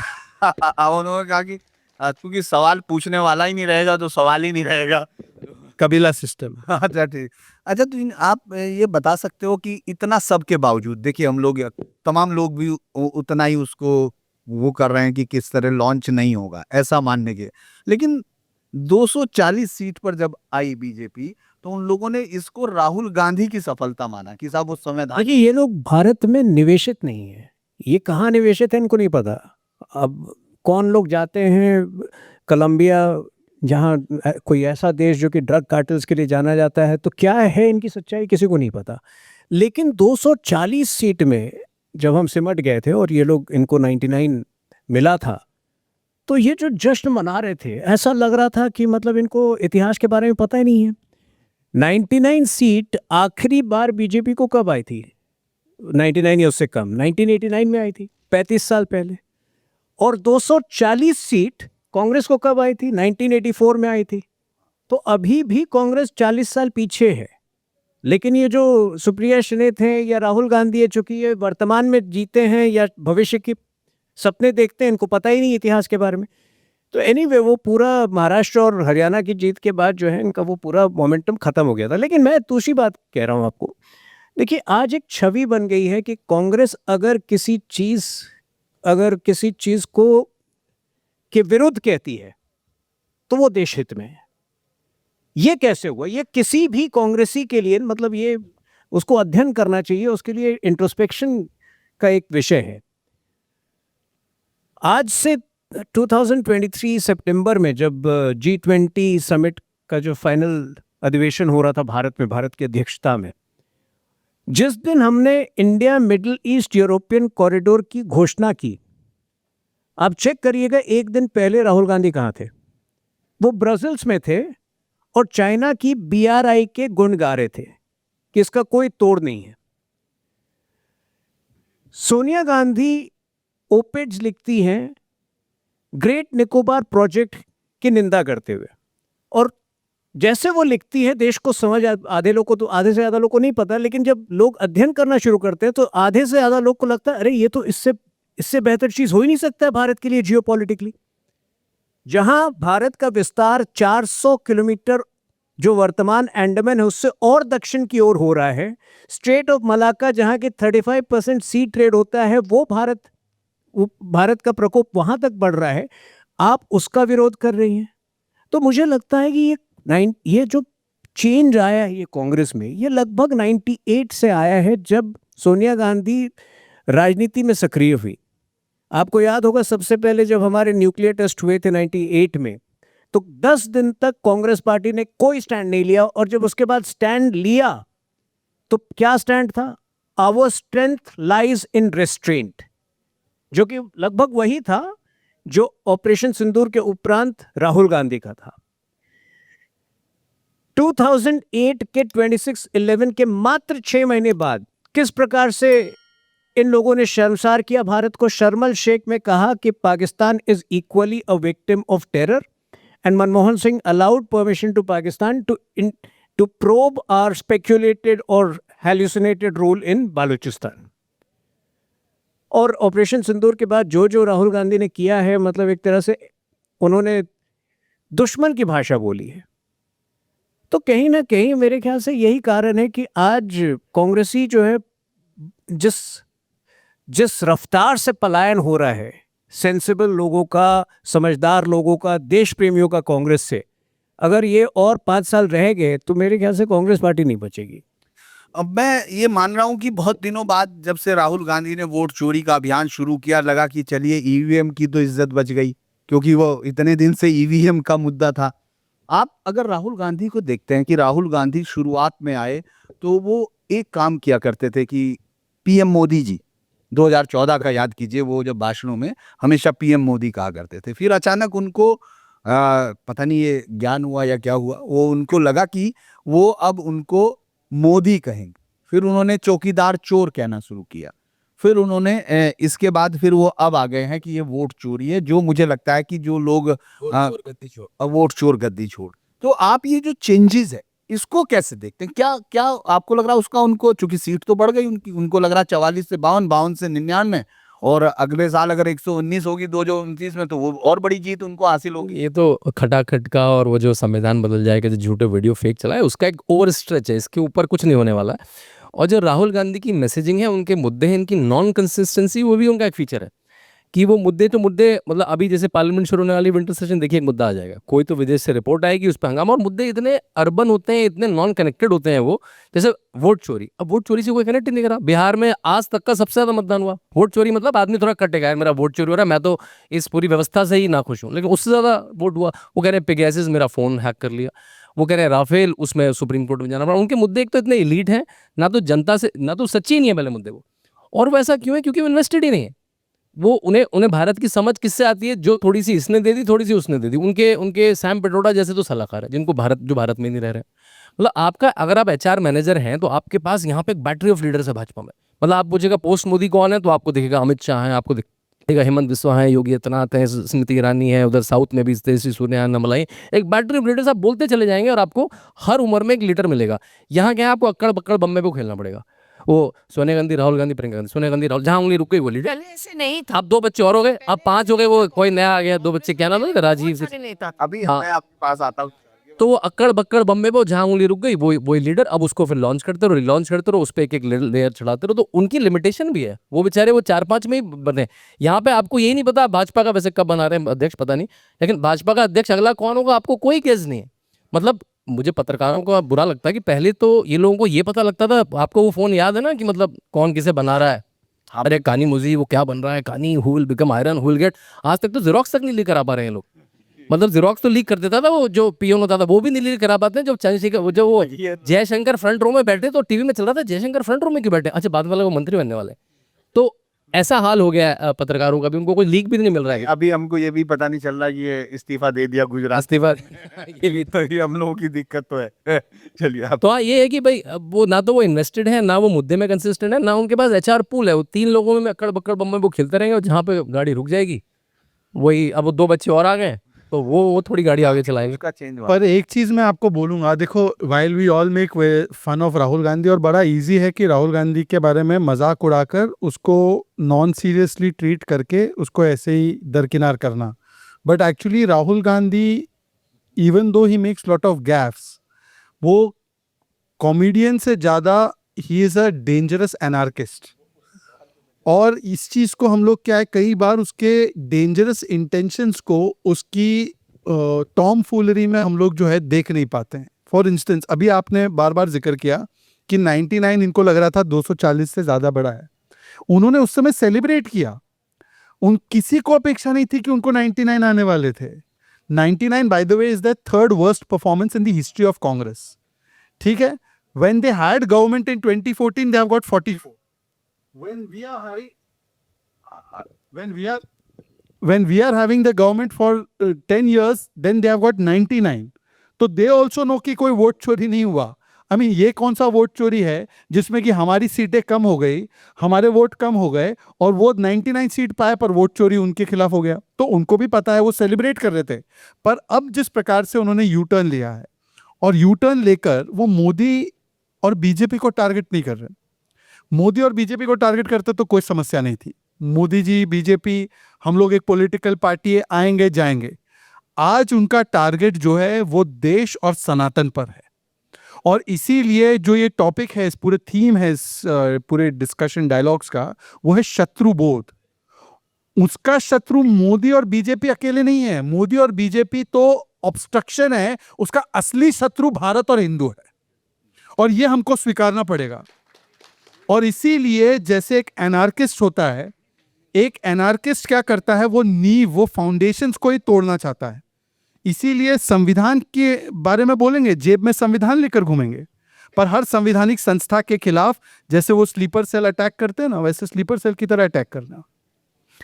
उन्होंने कहा कि क्योंकि सवाल पूछने वाला ही नहीं रहेगा तो सवाल ही नहीं रहेगा। कबीला सिस्टम। अच्छा, ठीक। अच्छा, तो आप ये बता सकते हो कि इतना सब के बावजूद, देखिए हम लोग, तमाम लोग भी उतना ही उसको वो कर रहे हैं कि किस तरह लॉन्च नहीं होगा, ऐसा मानने के, लेकिन 240 सीट पर जब आई बीजेपी तो उन लोगों ने इसको राहुल गांधी की सफलता माना कि साहब उस समय देखिए, ये लोग भारत में निवेशित नहीं है। ये कहाँ निवेशित है इनको नहीं पता। अब कौन लोग जाते हैं कोलंबिया, जहाँ कोई ऐसा देश जो कि ड्रग कार्टल्स के लिए जाना जाता है, तो क्या है इनकी सच्चाई किसी को नहीं पता। लेकिन 240 सीट में जब हम सिमट गए थे और ये लोग, इनको 99 मिला था, तो ये जो जश्न मना रहे थे, ऐसा लग रहा था कि मतलब इनको इतिहास के बारे में पता ही नहीं है। 99 सीट आखिरी बार बीजेपी को कब आई थी? 99 या उससे कम, 1989 में आई थी, 35 साल पहले। और 240 सीट कांग्रेस को कब आई थी? 1984 में आई थी। तो अभी भी कांग्रेस 40 साल पीछे है। लेकिन ये जो सुप्रिया श्रीनेत हैं या राहुल गांधी है, चूंकि ये वर्तमान में जीते हैं या भविष्य की सपने देखते हैं, इनको पता ही नहीं इतिहास के बारे में। तो एनीवे वो पूरा महाराष्ट्र और हरियाणा की जीत के बाद जो है इनका वो पूरा मोमेंटम खत्म हो गया था। लेकिन मैं दूसरी बात कह रहा हूँ आपको, देखिए आज एक छवि बन गई है कि कांग्रेस अगर किसी चीज को के विरुद्ध कहती है तो वो देश हित में है। ये कैसे हुआ? ये किसी भी कांग्रेसी के लिए मतलब ये उसको अध्ययन करना चाहिए, उसके लिए इंट्रोस्पेक्शन का एक विषय है। आज से 2023 सितंबर में जब G20 समिट का जो फाइनल अधिवेशन हो रहा था भारत में, भारत की अध्यक्षता में, जिस दिन हमने India middle east European corridor की घोषणा की, आप चेक करिएगा एक दिन पहले राहुल गांधी कहाँ थे? वो ब्रसेल्स में थे और चाइना की BRI के गुण गा रहे थे कि इसका कोई तोड़ नहीं है। सोनिया गांधी ओपेड्स लिखती हैं ग्रेट निकोबार प्रोजेक्ट की निंदा करते हुए, और जैसे वो लिखती है देश को समझ आधे लोग को तो आधे से ज़्यादा लोग को नहीं पता, लेकिन जब लोग अध्ययन करना शुरू करते हैं तो आधे से ज़्यादा लोग को लगता है अरे ये तो इससे बेहतर चीज़ हो ही नहीं सकता है भारत के लिए जियोपॉलिटिकली। जहां भारत का विस्तार 400 किलोमीटर जो वर्तमान अंडमान है उससे और दक्षिण की ओर हो रहा है, स्ट्रेट ऑफ मलाक्का जहां के 35% सी ट्रेड होता है, वो भारत का प्रकोप वहां तक बढ़ रहा है, आप उसका विरोध कर रही हैं। तो मुझे लगता है कि ये जो चेंज आया है ये कांग्रेस में, ये लगभग 98 से आया है जब सोनिया गांधी राजनीति में सक्रिय हुई। आपको याद होगा सबसे पहले जब हमारे न्यूक्लियर टेस्ट हुए थे 98 में, तो 10 दिन तक कांग्रेस पार्टी ने कोई स्टैंड नहीं लिया, और जब उसके बाद स्टैंड लिया तो क्या स्टैंड था? Our strength lies in restraint, जो कि लगभग वही था जो ऑपरेशन सिंदूर के उपरांत राहुल गांधी का था। 2008 के 26/11 के मात्र 6 महीने बाद किस प्रकार से इन लोगों ने शर्मसार किया भारत को। शर्मल शेख में कहा कि Pakistan is equally a victim of terror, and Manmohan Singh allowed permission to Pakistan to probe our speculated और हैल्यूसिनेटेड रूल इन बालूचिस्तान। और ऑपरेशन सिंदूर के बाद जो राहुल गांधी ने किया है, मतलब एक तरह से उन्होंने दुश्मन की भाषा बोली है। तो कहीं ना कहीं मेरे ख्याल से यही कारण है कि आज कांग्रेसी जो है जिस रफ्तार से पलायन हो रहा है सेंसिबल लोगों का, समझदार लोगों का, देश प्रेमियों का कांग्रेस से, अगर ये और 5 साल रह गए तो मेरे ख्याल से कांग्रेस पार्टी नहीं बचेगी। अब मैं ये मान रहा हूँ कि बहुत दिनों बाद जब से राहुल गांधी ने वोट चोरी का अभियान शुरू किया, लगा कि चलिए ईवीएम की तो इज्जत बच गई, क्योंकि वो इतने दिन से ईवीएम का मुद्दा था। आप अगर राहुल गांधी को देखते हैं कि राहुल गांधी शुरुआत में आए तो वो एक काम किया करते थे कि पीएम मोदी जी, 2014 का याद कीजिए, वो जब भाषणों में हमेशा पीएम मोदी कहा करते थे। फिर अचानक उनको पता नहीं ये ज्ञान हुआ या क्या हुआ, वो उनको लगा कि वो अब उनको मोदी कहेंगे। फिर उन्होंने चौकीदार चोर कहना शुरू किया। फिर उन्होंने इसके बाद फिर वो अब आ गए हैं कि ये वोट चोरी है, जो मुझे लगता है कि जो लोग वोट चोर गद्दी छोड़। तो आप ये जो चेंजेस है इसको कैसे देखते हैं? क्या आपको लग रहा है उसका, उनको चूंकि सीट तो बढ़ गई उनकी, उनको लग रहा है 44 से 52, 52 से 99, और अगले साल अगर 119 होगी 2029 में तो वो और बड़ी जीत उनको हासिल होगी। ये तो खटाखट का और वो जो संविधान बदल जाएगा, जो झूठे वीडियो फेक चला है, उसका एक ओवर स्ट्रेच है, इसके ऊपर कुछ नहीं होने वाला है। और जो राहुल गांधी की मैसेजिंग है, उनके मुद्दे हैं, इनकी नॉन कंसिस्टेंसी, वो भी उनका एक फीचर है कि वो मुद्दे मतलब अभी जैसे पार्लियामेंट शुरू होने वाली विंटर सेशन, देखिए एक मुद्दा आ जाएगा, कोई तो विदेश से रिपोर्ट आएगी, उस पर हंगामा, और मुद्दे इतने अर्बन होते हैं, इतने नॉन कनेक्टेड होते हैं वो, जैसे वोट चोरी। अब वोट चोरी से कोई कनेक्ट नहीं करा। बिहार में आज तक का सबसे ज्यादा मतदान हुआ, वोट चोरी मतलब आदमी थोड़ा कटेगा, यार मेरा वोट चोरी हो रहा है, मैं तो इस पूरी व्यवस्था से ही ना खुश हूँ, लेकिन उससे ज्यादा वोट हुआ। वो कह रहे हैं पेगासस मेरा फोन हैक कर लिया, वो कह रहे हैं राफेल, उसमें सुप्रीम कोर्ट में जाना पड़ा। उनके मुद्दे एक तो इतने एलीट हैं, ना तो जनता से, ना तो सच्ची नहीं है पहले मुद्दे वो, और वो ऐसा क्यों है? क्योंकि वो इन्वेस्टेड ही नहीं है। वो उन्हें भारत की समझ किससे आती है? जो थोड़ी सी इसने दे दी, थोड़ी सी उसने दे दी। उनके सैम पेट्रोडा जैसे तो सलाहकार है, जिनको भारत में नहीं रह रहे। मतलब आपका, अगर आप एचआर मैनेजर हैं तो आपके पास यहाँ पे एक बैटरी ऑफ लीडर्स है भाजपा में। मतलब आप पूछेगा पोस्ट मोदी कौन है, तो आपको दिखेगा अमित शाह है, आपको दिखेगा हेमंत बिस्वा है, योगी आदित्यनाथ है, स्मृति ईरानी है, उधर साउथ में भी तेजस्वी सूर्या, नमलाई, एक बैटरी ऑफ लीडर्स आप बोलते चले जाएंगे और आपको हर उम्र में एक लीडर मिलेगा। यहाँ क्या है, आपको अक्कड़ बक्कड़ बम्बे को खेलना पड़ेगा। वो सोनिया गांधी, राहुल गांधी, प्रियंका गांधी, सोनिया गांधी, राहुल, जहाँ उंगली रुक गई वो लीडर। पहले ऐसे नहीं था। अब 2 बच्चे और हो गए, अब 5 हो गए, वो कोई नया आ गया, 2 बच्चे, क्या नाम है, राजीव से। सारे नेता अभी हाँ। मैं आपके पास आता हूँ। तो वो अक्कड़ बक्कड़ बम्बे में जहाँ उंगली रुक गई वही लीडर, अब उसको फिर लॉन्च करते रहो, रिलॉन्च करते रहो, उस पर एक एक लेयर चढ़ाते रहो, तो उनकी लिमिटेशन भी है। वो बेचारे वो 4-5 में ही बने। यहाँ पे आपको यही नहीं पता भाजपा का वैसे कब बना रहे हैं अध्यक्ष, पता नहीं, लेकिन भाजपा का अध्यक्ष अगला कौन होगा आपको कोई गेस नहीं है। मतलब मुझे पत्रकारों को बुरा लगता है कि पहले तो ये लोगों को ये पता लगता था, आपको वो फोन याद है ना, कि मतलब कौन किसे बना रहा है। अरे कहानी मुझी वो क्या बन रहा है, कहानी who will become iron, who will get, आज तक तो जेरोक्स तक नहीं लेकर आ पा रहे हैं लोग। मतलब जेरोक्स तो लीक कर देता था वो जो पियोन होता था, वो भी नहीं लीक करा पाते हैं। जब चंद्रशेखर वो जयशंकर फ्रंट रो में बैठे तो टीवी में चल रहा था, जयशंकर फ्रंट रो में क्यों बैठे, अच्छा बाद वाले वो मंत्री बनने वाले। तो ऐसा हाल हो गया है पत्रकारों का भी, उनको कोई लीक भी नहीं मिल रहा है। अभी हमको ये भी पता नहीं चल रहा कि ये इस्तीफा दे दिया गुजरात। इस्तीफा ये भी तो ये हम लोगों की दिक्कत तो है। चलिए आप। तो हाँ, ये है कि भाई अब वो ना तो वो इन्वेस्टेड है, ना वो मुद्दे में कंसिस्टेंट है, ना उनके पास एचआर पूल है। वो 3 लोगों में अक्कड़ बक्कड़ बम्बे वो खेलते रहेंगे, और जहाँ पे गाड़ी रुक जाएगी वही, अब वो 2 बच्चे और आ गए तो वो थोड़ी गाड़ी आगे चलाएंगे। उसका चेंज हुआ। पर एक चीज मैं आपको बोलूंगा, देखो while we all make fun of Rahul Gandhi, और बड़ा इजी है कि राहुल गांधी के बारे में मजाक उड़ाकर उसको नॉन सीरियसली ट्रीट करके उसको ऐसे ही दरकिनार करना। But actually Rahul Gandhi, even though he makes lot of gaffes, वो कॉमेडियन से ज़्यादा ही इज़ अ डेंजरस एनार्किस्ट। और इस चीज़ को हम लोग क्या है, कई बार उसके डेंजरस इंटेंशंस को उसकी टॉम फूलरी में हम लोग जो है देख नहीं पाते हैं। फॉर इंस्टेंस अभी आपने बार बार जिक्र किया कि 99 इनको लग रहा था 240 से ज़्यादा बड़ा है, उन्होंने उस समय सेलिब्रेट किया। उन किसी को अपेक्षा नहीं थी कि उनको 99 आने वाले थे। 99 by the way is the 3rd worst performance in the history of Congress. ठीक है, when they had government in 2014 they have got 44. When we are having the government for 10 years then they have got 99. तो they also know कि कोई वोट चोरी नहीं हुआ। I mean, ये कौन सा वोट चोरी है जिसमें कि हमारी सीटें कम हो गई, हमारे वोट कम हो गए, और वो 99 सीट पाए पर वोट चोरी उनके खिलाफ हो गया। तो उनको भी पता है, वो सेलिब्रेट कर रहे थे। पर अब जिस प्रकार से उन्होंने यू टर्न लिया है, और यू टर्न लेकर वो मोदी और बीजेपी को टारगेट नहीं कर रहे। मोदी और बीजेपी को टारगेट करते तो कोई समस्या नहीं थी। मोदी जी, बीजेपी, हम लोग एक पॉलिटिकल पार्टी है, आएंगे जाएंगे। आज उनका टारगेट जो है वो देश और सनातन पर है। और इसीलिए जो ये टॉपिक है, इस पूरे थीम है, इस पूरे डिस्कशन डायलॉग्स का, वो है शत्रुबोध। उसका शत्रु मोदी और बीजेपी अकेले नहीं है। मोदी और बीजेपी तो ऑब्स्ट्रक्शन है, उसका असली शत्रु भारत और हिंदू है, और ये हमको स्वीकारना पड़ेगा। और इसीलिए जैसे एक एनार्किस्ट होता है, एक एनार्किस्ट क्या करता है, वो नींव, वो फाउंडेशंस को ही तोड़ना चाहता है। इसीलिए संविधान के बारे में बोलेंगे, जेब में संविधान लेकर घूमेंगे, पर हर संवैधानिक संस्था के खिलाफ जैसे वो स्लीपर सेल अटैक करते हैं ना, वैसे स्लीपर सेल की तरह अटैक करना।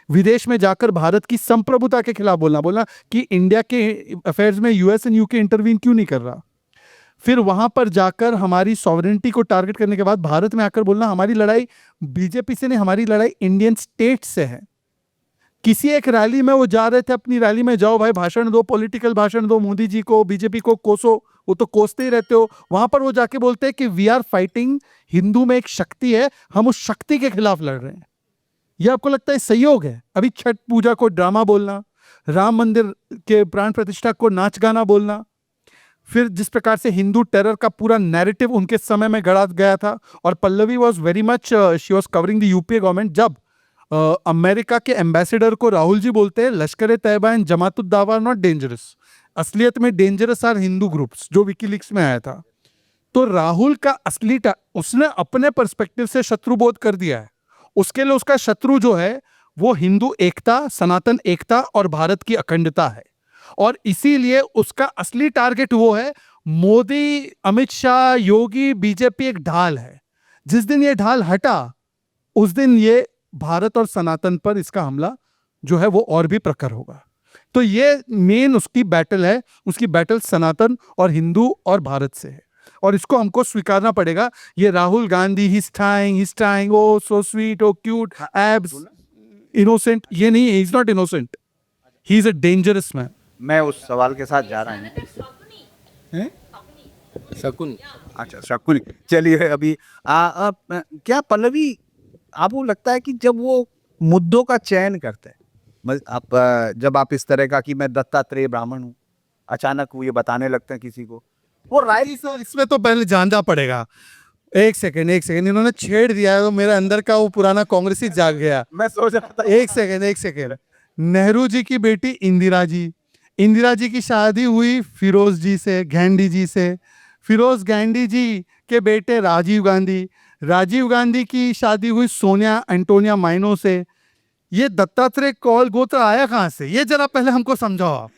विदेश में जाकर भारत की संप्रभुता के खिलाफ बोलना कि इंडिया के अफेयर्स में यूएस एंड यूके इंटरवीन क्यों नहीं कर रहा। फिर वहां पर जाकर हमारी सॉवरेनिटी को टारगेट करने के बाद भारत में आकर बोलना हमारी लड़ाई बीजेपी से नहीं, हमारी लड़ाई इंडियन स्टेट से है। किसी एक रैली में वो जा रहे थे, अपनी रैली में जाओ भाई, भाषण दो, पॉलिटिकल भाषण दो, मोदी जी को, बीजेपी को कोसो, वो तो कोसते ही रहते हो। वहां पर वो जाके बोलते हैं कि वी आर फाइटिंग, हिंदू में एक शक्ति है, हम उस शक्ति के खिलाफ लड़ रहे हैं। ये आपको लगता है सहयोग है? अभी छठ पूजा को ड्रामा बोलना, राम मंदिर के प्राण प्रतिष्ठा को नाच गाना बोलना, फिर जिस प्रकार से हिंदू टेरर का पूरा नैरेटिव उनके समय में गढ़ा गया था। और Pallavi was very much, she was covering the UPA government, जब अमेरिका के एम्बेसडर को राहुल जी बोलते हैं लश्कर ए तैयबा एंड जमात उद दावा आर नॉट डेंजरस, असलियत में डेंजरस आर हिंदू ग्रुप्स, जो विकीलीक्स में आया था। तो राहुल का असली उसने अपने पर्सपेक्टिव से शत्रुबोध कर दिया है। उसके लिए उसका शत्रु जो है वो हिंदू एकता, सनातन एकता और भारत की अखंडता है। और इसीलिए उसका असली टारगेट वो है। मोदी, अमित शाह, योगी, बीजेपी एक ढाल है। जिस दिन ये ढाल हटा, उस दिन ये भारत और सनातन पर इसका हमला जो है वो और भी प्रखर होगा। तो ये मेन उसकी बैटल है। उसकी बैटल सनातन और हिंदू और भारत से है, और इसको हमको स्वीकारना पड़ेगा। ये Rahul Gandhi he trying, oh so sweet, oh cute, abs, innocent, ये नहीं है। He is not innocent, he is a dangerous man. मैं उस सवाल के साथ जा रहा हूँ। शकुन। अच्छा शकुन। चलिए अभी क्या पल्लवी आपको लगता है कि जब वो मुद्दों का चयन करते हैं आप जब आप इस तरह का कि मैं दत्तात्रेय ब्राह्मण हूँ अचानक वो ये बताने लगते हैं किसी को वो राय इसमें तो पहले जानना पड़ेगा। एक सेकंड इन्होंने छेड़ दिया है तो मेरे अंदर का वो पुराना कांग्रेसी जाग गया। मैं सोच रहा था एक सेकंड नेहरू जी की बेटी इंदिरा जी की शादी हुई फिरोज जी से, गांधी जी से। फिरोज गांधी जी के बेटे राजीव गांधी की शादी हुई सोनिया एंटोनिया माइनो से। ये दत्तात्रेय कौल गोत्र आया कहाँ से, ये जरा पहले हमको समझाओ आप।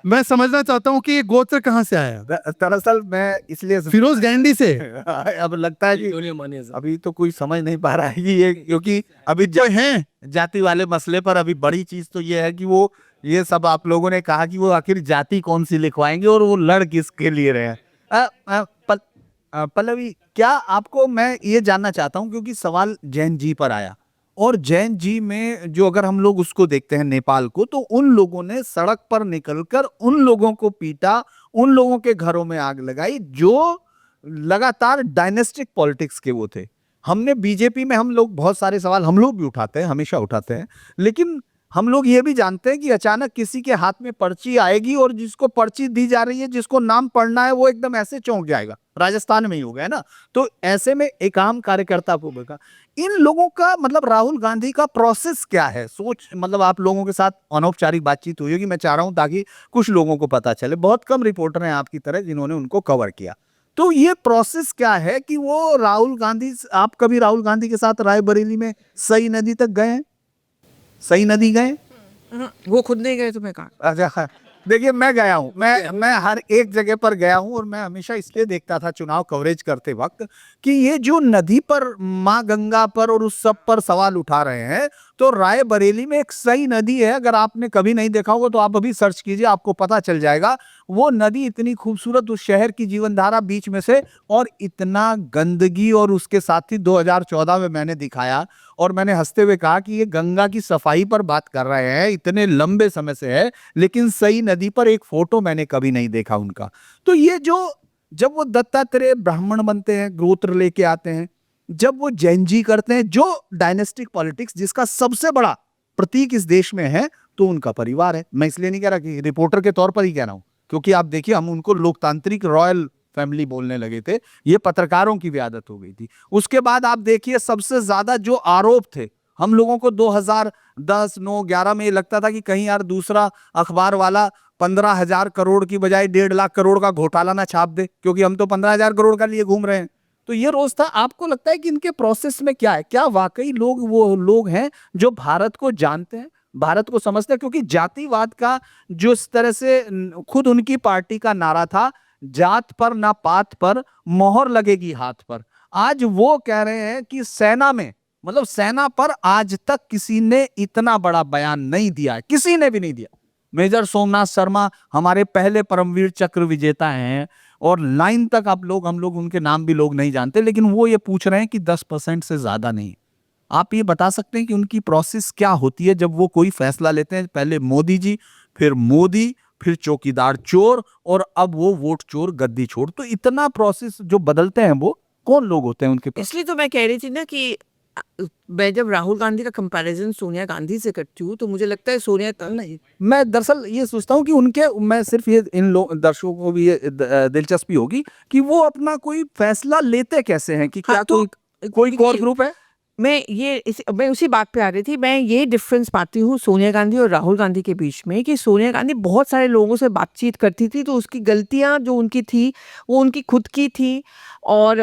मैं समझना चाहता हूँ कि ये गोत्र कहाँ से आया। दरअसल मैं इसलिए फिरोज गांधी से। अब लगता है कि अभी तो कोई समझ नहीं पा रहा है कि ये क्योंकि अभी जो हैं जाति वाले मसले पर अभी बड़ी चीज तो ये है कि वो ये सब आप लोगों ने कहा कि वो आखिर जाति कौन सी लिखवाएंगे और वो लड़ किसके लिए रहे हैं। पल्लवी क्या आपको मैं ये जानना चाहता हूं क्योंकि सवाल जैन जी पर आया और जैन जी में जो अगर हम लोग उसको देखते हैं नेपाल को तो उन लोगों ने सड़क पर निकलकर उन लोगों को पीटा उन लोगों के घरों में आग लगाई जो लगातार डायनेस्टिक पॉलिटिक्स के वो थे। हमने बीजेपी में हम लोग बहुत सारे सवाल हम लोग भी उठाते हैं हमेशा उठाते हैं लेकिन हम लोग ये भी जानते हैं कि अचानक किसी के हाथ में पर्ची आएगी और जिसको पर्ची दी जा रही है जिसको नाम पढ़ना है वो एकदम ऐसे चौंक जाएगा। राजस्थान में ही हो गया ना। तो ऐसे में एक आम कार्यकर्ता को बेका इन लोगों का मतलब राहुल गांधी का प्रोसेस क्या है सोच मतलब आप लोगों के साथ अनौपचारिक बातचीत हुई होगी मैं चाह रहा हूं ताकि कुछ लोगों को पता चले। बहुत कम रिपोर्टर हैं आपकी तरह जिन्होंने उनको कवर किया। तो ये प्रोसेस क्या है कि वो राहुल गांधी आप कभी राहुल गांधी के साथ रायबरेली में सई नदी तक गए हैं? सई नदी गए? वो खुद नहीं गए तो मैं कहा। अच्छा देखिए मैं गया हूँ मैं हर एक जगह पर गया हूँ और मैं हमेशा इसलिए देखता था चुनाव कवरेज करते वक्त कि ये जो नदी पर माँ गंगा पर और उस सब पर सवाल उठा रहे हैं तो रायबरेली में एक सई नदी है। अगर आपने कभी नहीं देखा होगा तो आप अभी सर्च कीजिए आपको पता चल जाएगा। वो नदी इतनी खूबसूरत उस शहर की जीवन धारा बीच में से और इतना गंदगी और उसके साथ ही 2014 में मैंने दिखाया और मैंने हंसते हुए कहा कि ये गंगा की सफाई पर बात कर रहे हैं इतने लंबे समय से है लेकिन सई नदी पर एक फोटो मैंने कभी नहीं देखा उनका। तो ये जो जब वो दत्तात्रेय ब्राह्मण बनते हैं गोत्र लेके आते हैं जब वो जैन जी करते हैं जो डायनेस्टिक पॉलिटिक्स जिसका सबसे बड़ा प्रतीक इस देश में है तो उनका परिवार है। मैं इसलिए नहीं कह रहा कि रिपोर्टर के तौर पर ही कह रहा हूं क्योंकि आप देखिए हम उनको लोकतांत्रिक रॉयल फैमिली बोलने लगे थे ये पत्रकारों की भी आदत हो गई थी। उसके बाद आप देखिए सबसे ज्यादा जो आरोप थे हम लोगों को 2010, 9, 11 में ये लगता था कि कहीं यार दूसरा अखबार वाला 15,000 करोड़ की बजाय 1.5 लाख करोड़ का घोटाला ना छाप दे क्योंकि हम तो 15,000 करोड़ का लिए घूम रहे हैं। तो ये रोज था। आपको लगता है कि इनके प्रोसेस में क्या है? क्या वाकई लोग वो लोग हैं जो भारत को जानते हैं भारत को समझते हैं? क्योंकि जातिवाद का जो इस तरह से खुद उनकी पार्टी का नारा था जात पर ना पात पर मोहर लगेगी हाथ पर। आज वो कह रहे हैं कि सेना में मतलब सेना पर आज तक किसी ने इतना बड़ा बयान नहीं दिया है किसी ने भी नहीं दिया। मेजर सोमनाथ शर्मा हमारे पहले परमवीर चक्र विजेता हैं और 9 तक आप लोग हम लोग उनके नाम भी लोग नहीं जानते लेकिन वो ये पूछ रहे हैं कि 10% से ज्यादा नहीं। आप ये बता सकते हैं कि उनकी प्रोसेस क्या होती है जब वो कोई फैसला लेते हैं? पहले मोदी जी फिर मोदी फिर चौकीदार चोर और अब वो वोट चोर गद्दी छोड़। तो इतना प्रोसेस जो बदलते हैं वो कौन लोग होते हैं उनके पास? इसलिए तो मैं कह रही थी ना कि मैं जब राहुल गांधी का कंपैरिजन सोनिया गांधी से करती हूँ तो मुझे लगता है सोनिया नहीं मैं दरअसल ये सोचता हूँ कि उनके मैं सिर्फ ये इन लोग दर्शकों को भी ये दिलचस्पी होगी कि वो अपना कोई फैसला लेते कैसे हैं कि क्या हाँ, तो कोई कोर ग्रुप है? मैं उसी बात पे आ रही थी। मैं ये डिफरेंस पाती हूँ सोनिया गांधी और राहुल गांधी के बीच में कि सोनिया गांधी बहुत सारे लोगों से बातचीत करती थी तो उसकी गलतियां जो उनकी थी वो उनकी खुद की थी और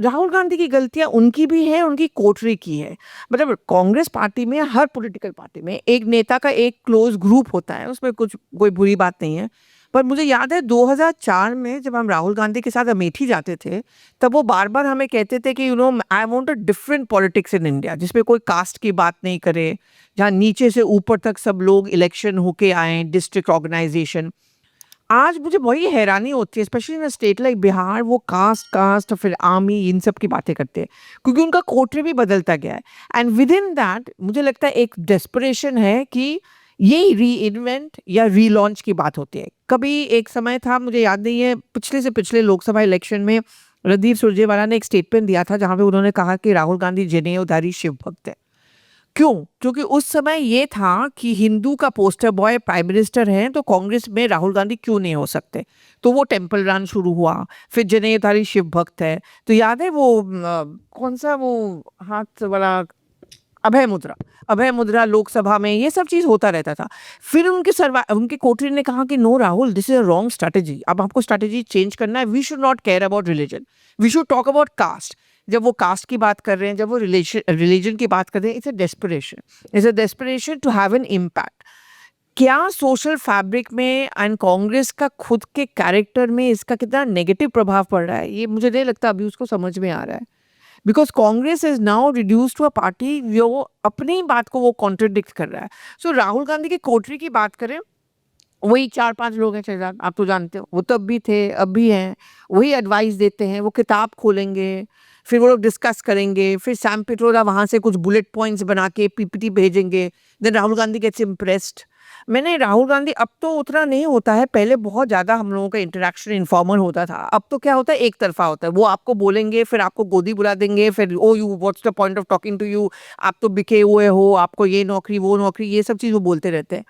राहुल गांधी की गलतियां उनकी भी है उनकी कोटरी की है। मतलब कांग्रेस पार्टी में हर पॉलिटिकल पार्टी में एक नेता का एक क्लोज ग्रुप होता है उसमें कुछ कोई बुरी बात नहीं है। पर मुझे याद है 2004 में जब हम राहुल गांधी के साथ अमेठी जाते थे तब वो बार बार हमें कहते थे कि I want a different politics in India जिसमें कोई कास्ट की बात नहीं करे जहाँ नीचे से ऊपर तक सब लोग इलेक्शन होके आए डिस्ट्रिक्ट ऑर्गेनाइजेशन। आज मुझे वही हैरानी होती है specially in state like Bihar वो कास्ट फिर आर्मी इन सब की बातें करते हैं क्योंकि उनका कोटे भी बदलता गया है एंड विद इन दैट मुझे लगता है एक डेस्परेशन है कि यही री इन्वेंट या रीलॉन्च की बात होती है। कभी एक समय था, मुझे याद नहीं है, पिछले से पिछले लोकसभा इलेक्शन में रणदीप सुरजेवाला ने एक स्टेटमेंट दिया था जहां पे उन्होंने कहा कि राहुल गांधी जनेऊधारी शिव भक्त है। क्यों? क्योंकि उस समय ये था कि हिंदू का पोस्टर बॉय प्राइम मिनिस्टर हैं तो कांग्रेस में राहुल गांधी क्यों नहीं हो सकते। तो वो टेम्पल रन शुरू हुआ, फिर जनेऊधारी शिव भक्त है। तो याद है वो कौन सा वो हाथ वाला अभय मुद्रा लोकसभा में, ये सब चीज होता रहता था। फिर उनके कोटरी ने कहा कि no Rahul, this is a wrong strategy, अब आपको स्ट्रैटेजी चेंज करना है। We should not care about religion, we should talk about caste. जब वो कास्ट की बात कर रहे हैं, जब वो रिलीजन की बात कर रहे हैं, it's a desperation to have an impact. क्या सोशल फैब्रिक में एंड कांग्रेस का खुद के कैरेक्टर में इसका कितना नेगेटिव प्रभाव पड़ रहा है, ये मुझे नहीं लगता अभी उसको समझ में आ रहा है। Because Congress is now reduce to a party जो अपनी बात को वो कॉन्ट्रडिक्ट कर रहा है। सो राहुल गांधी की कोटरी की बात करें, वही 4-5 लोग हैं शहजाद, आप तो जानते हो, वो तब भी थे, अब भी हैं, वही एडवाइस देते हैं। वो किताब खोलेंगे, फिर वो लोग डिस्कस करेंगे, फिर सैम पिट्रोदा वहाँ से कुछ बुलेट पॉइंट्स बना के पीपीटी भेजेंगे, then Rahul Gandhi gets impressed. मैंने राहुल गांधी, अब तो उतना नहीं होता है, पहले बहुत ज़्यादा हम लोगों का इंटरेक्शन इन्फॉर्मल होता था। अब तो क्या होता है, एक तरफा होता है। वो आपको बोलेंगे, फिर आपको गोदी बुला देंगे, फिर oh you what's the point of talking to you, आप तो बिके हुए हो, आपको ये नौकरी वो नौकरी, ये सब चीज़ वो बोलते रहते हैं।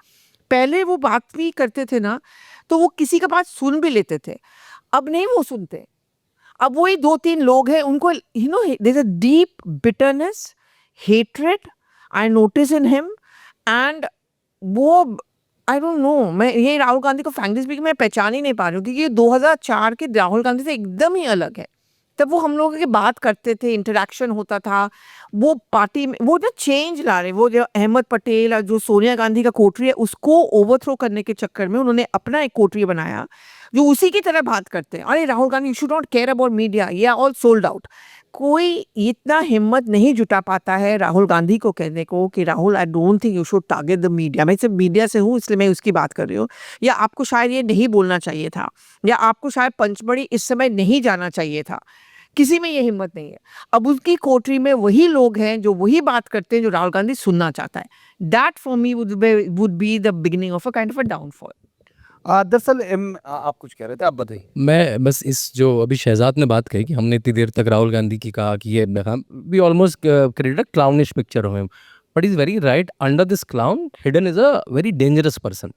पहले वो बात भी करते थे ना, तो वो किसी का बात सुन भी लेते थे। अब नहीं वो सुनते। अब वही 2-3 लोग हैं, उनको you know there is a deep bitterness, hatred I notice in him. And वो आई डोंट नो, मैं ये राहुल गांधी को फ्रैंकली स्पीकिंग मैं पहचान ही नहीं पा रही हूँ, क्योंकि ये 2004 के राहुल गांधी से एकदम ही अलग है। तब वो हम लोगों की बात करते थे, इंटरेक्शन होता था, वो पार्टी में वो जो चेंज ला रहे, वो जो अहमद पटेल और जो सोनिया गांधी का कोटरी है, उसको ओवरथ्रो करने के चक्कर में उन्होंने अपना एक कोटरी बनाया जो उसी की तरह बात करते हैं। अरे Rahul Gandhi, you should not care about media, ये ऑल सोल्ड आउट। कोई इतना हिम्मत नहीं जुटा पाता है राहुल गांधी को कहने को कि Rahul, I don't think you should target the media. मैं सिर्फ मीडिया से हूँ इसलिए मैं उसकी बात कर रही हूँ। या आपको शायद ये नहीं बोलना चाहिए था, या आपको शायद पंचमढ़ी इस समय नहीं जाना चाहिए था। किसी में ये हिम्मत नहीं है। अब उसकी कोटरी में वही लोग हैं जो वही बात करते हैं जो राहुल गांधी सुनना चाहता है। That for me would be the beginning of a kind of a downfall. दरअसल आप कुछ कह रहे थे, आप बताइए। मैं बस इस जो अभी शहजाद ने बात कही कि हमने इतनी देर तक राहुल गांधी की कहा कि ये we almost created a clownish picture of him, but is very right. Under this clown hidden is a very dangerous person.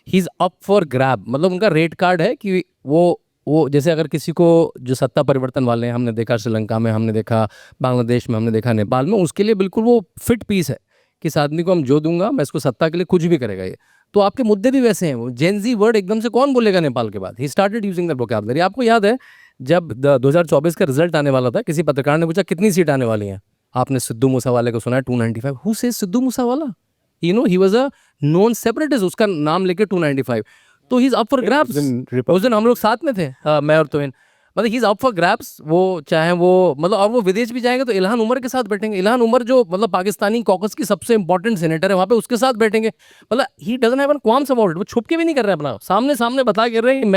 He is up for grab. मतलब उनका रेड कार्ड है कि वो जैसे अगर किसी को जो सत्ता परिवर्तन वाले हैं, हमने देखा श्रीलंका में, हमने देखा बांग्लादेश में, हमने देखा नेपाल में, उसके लिए बिल्कुल वो फिट पीस है कि इस आदमी को हम जो दूंगा, मैं इसको सत्ता के लिए कुछ भी करेगा ये। तो आपके मुद्दे भी वैसे हैं। वो जेनजी वर्ड एकदम से कौन बोलेगा नेपाल के बाद? He started using that vocabulary. आपको याद है जब 2024 का रिजल्ट आने वाला था, किसी पत्रकार ने पूछा कितनी सीट आने वाली हैं, आपने सिद्धू मूसावाले को सुना है 295। Who says Sidhu Moosewala? You know he was a non separatist, उसका नाम लेके 295। तो ही इज अप फॉर ग्रैब्स। उस दिन हम लोग साथ में थे, मैं और तोहिन। मतलब ही इज अप फॉर ग्रैब्स। वो चाहे वो मतलब, और वो विदेश भी जाएंगे तो इल्हान उमर के साथ बैठेंगे। इल्हान उमर जो मतलब पाकिस्तानी कॉकस की सबसे इंपॉर्टेंट सेनेटर है, वहाँ पे उसके साथ बैठेंगे। मतलब he doesn't have an qualms about it. वो छुप के भी नहीं कर रहे हैं अपना, सामने बता के रहे हैं कि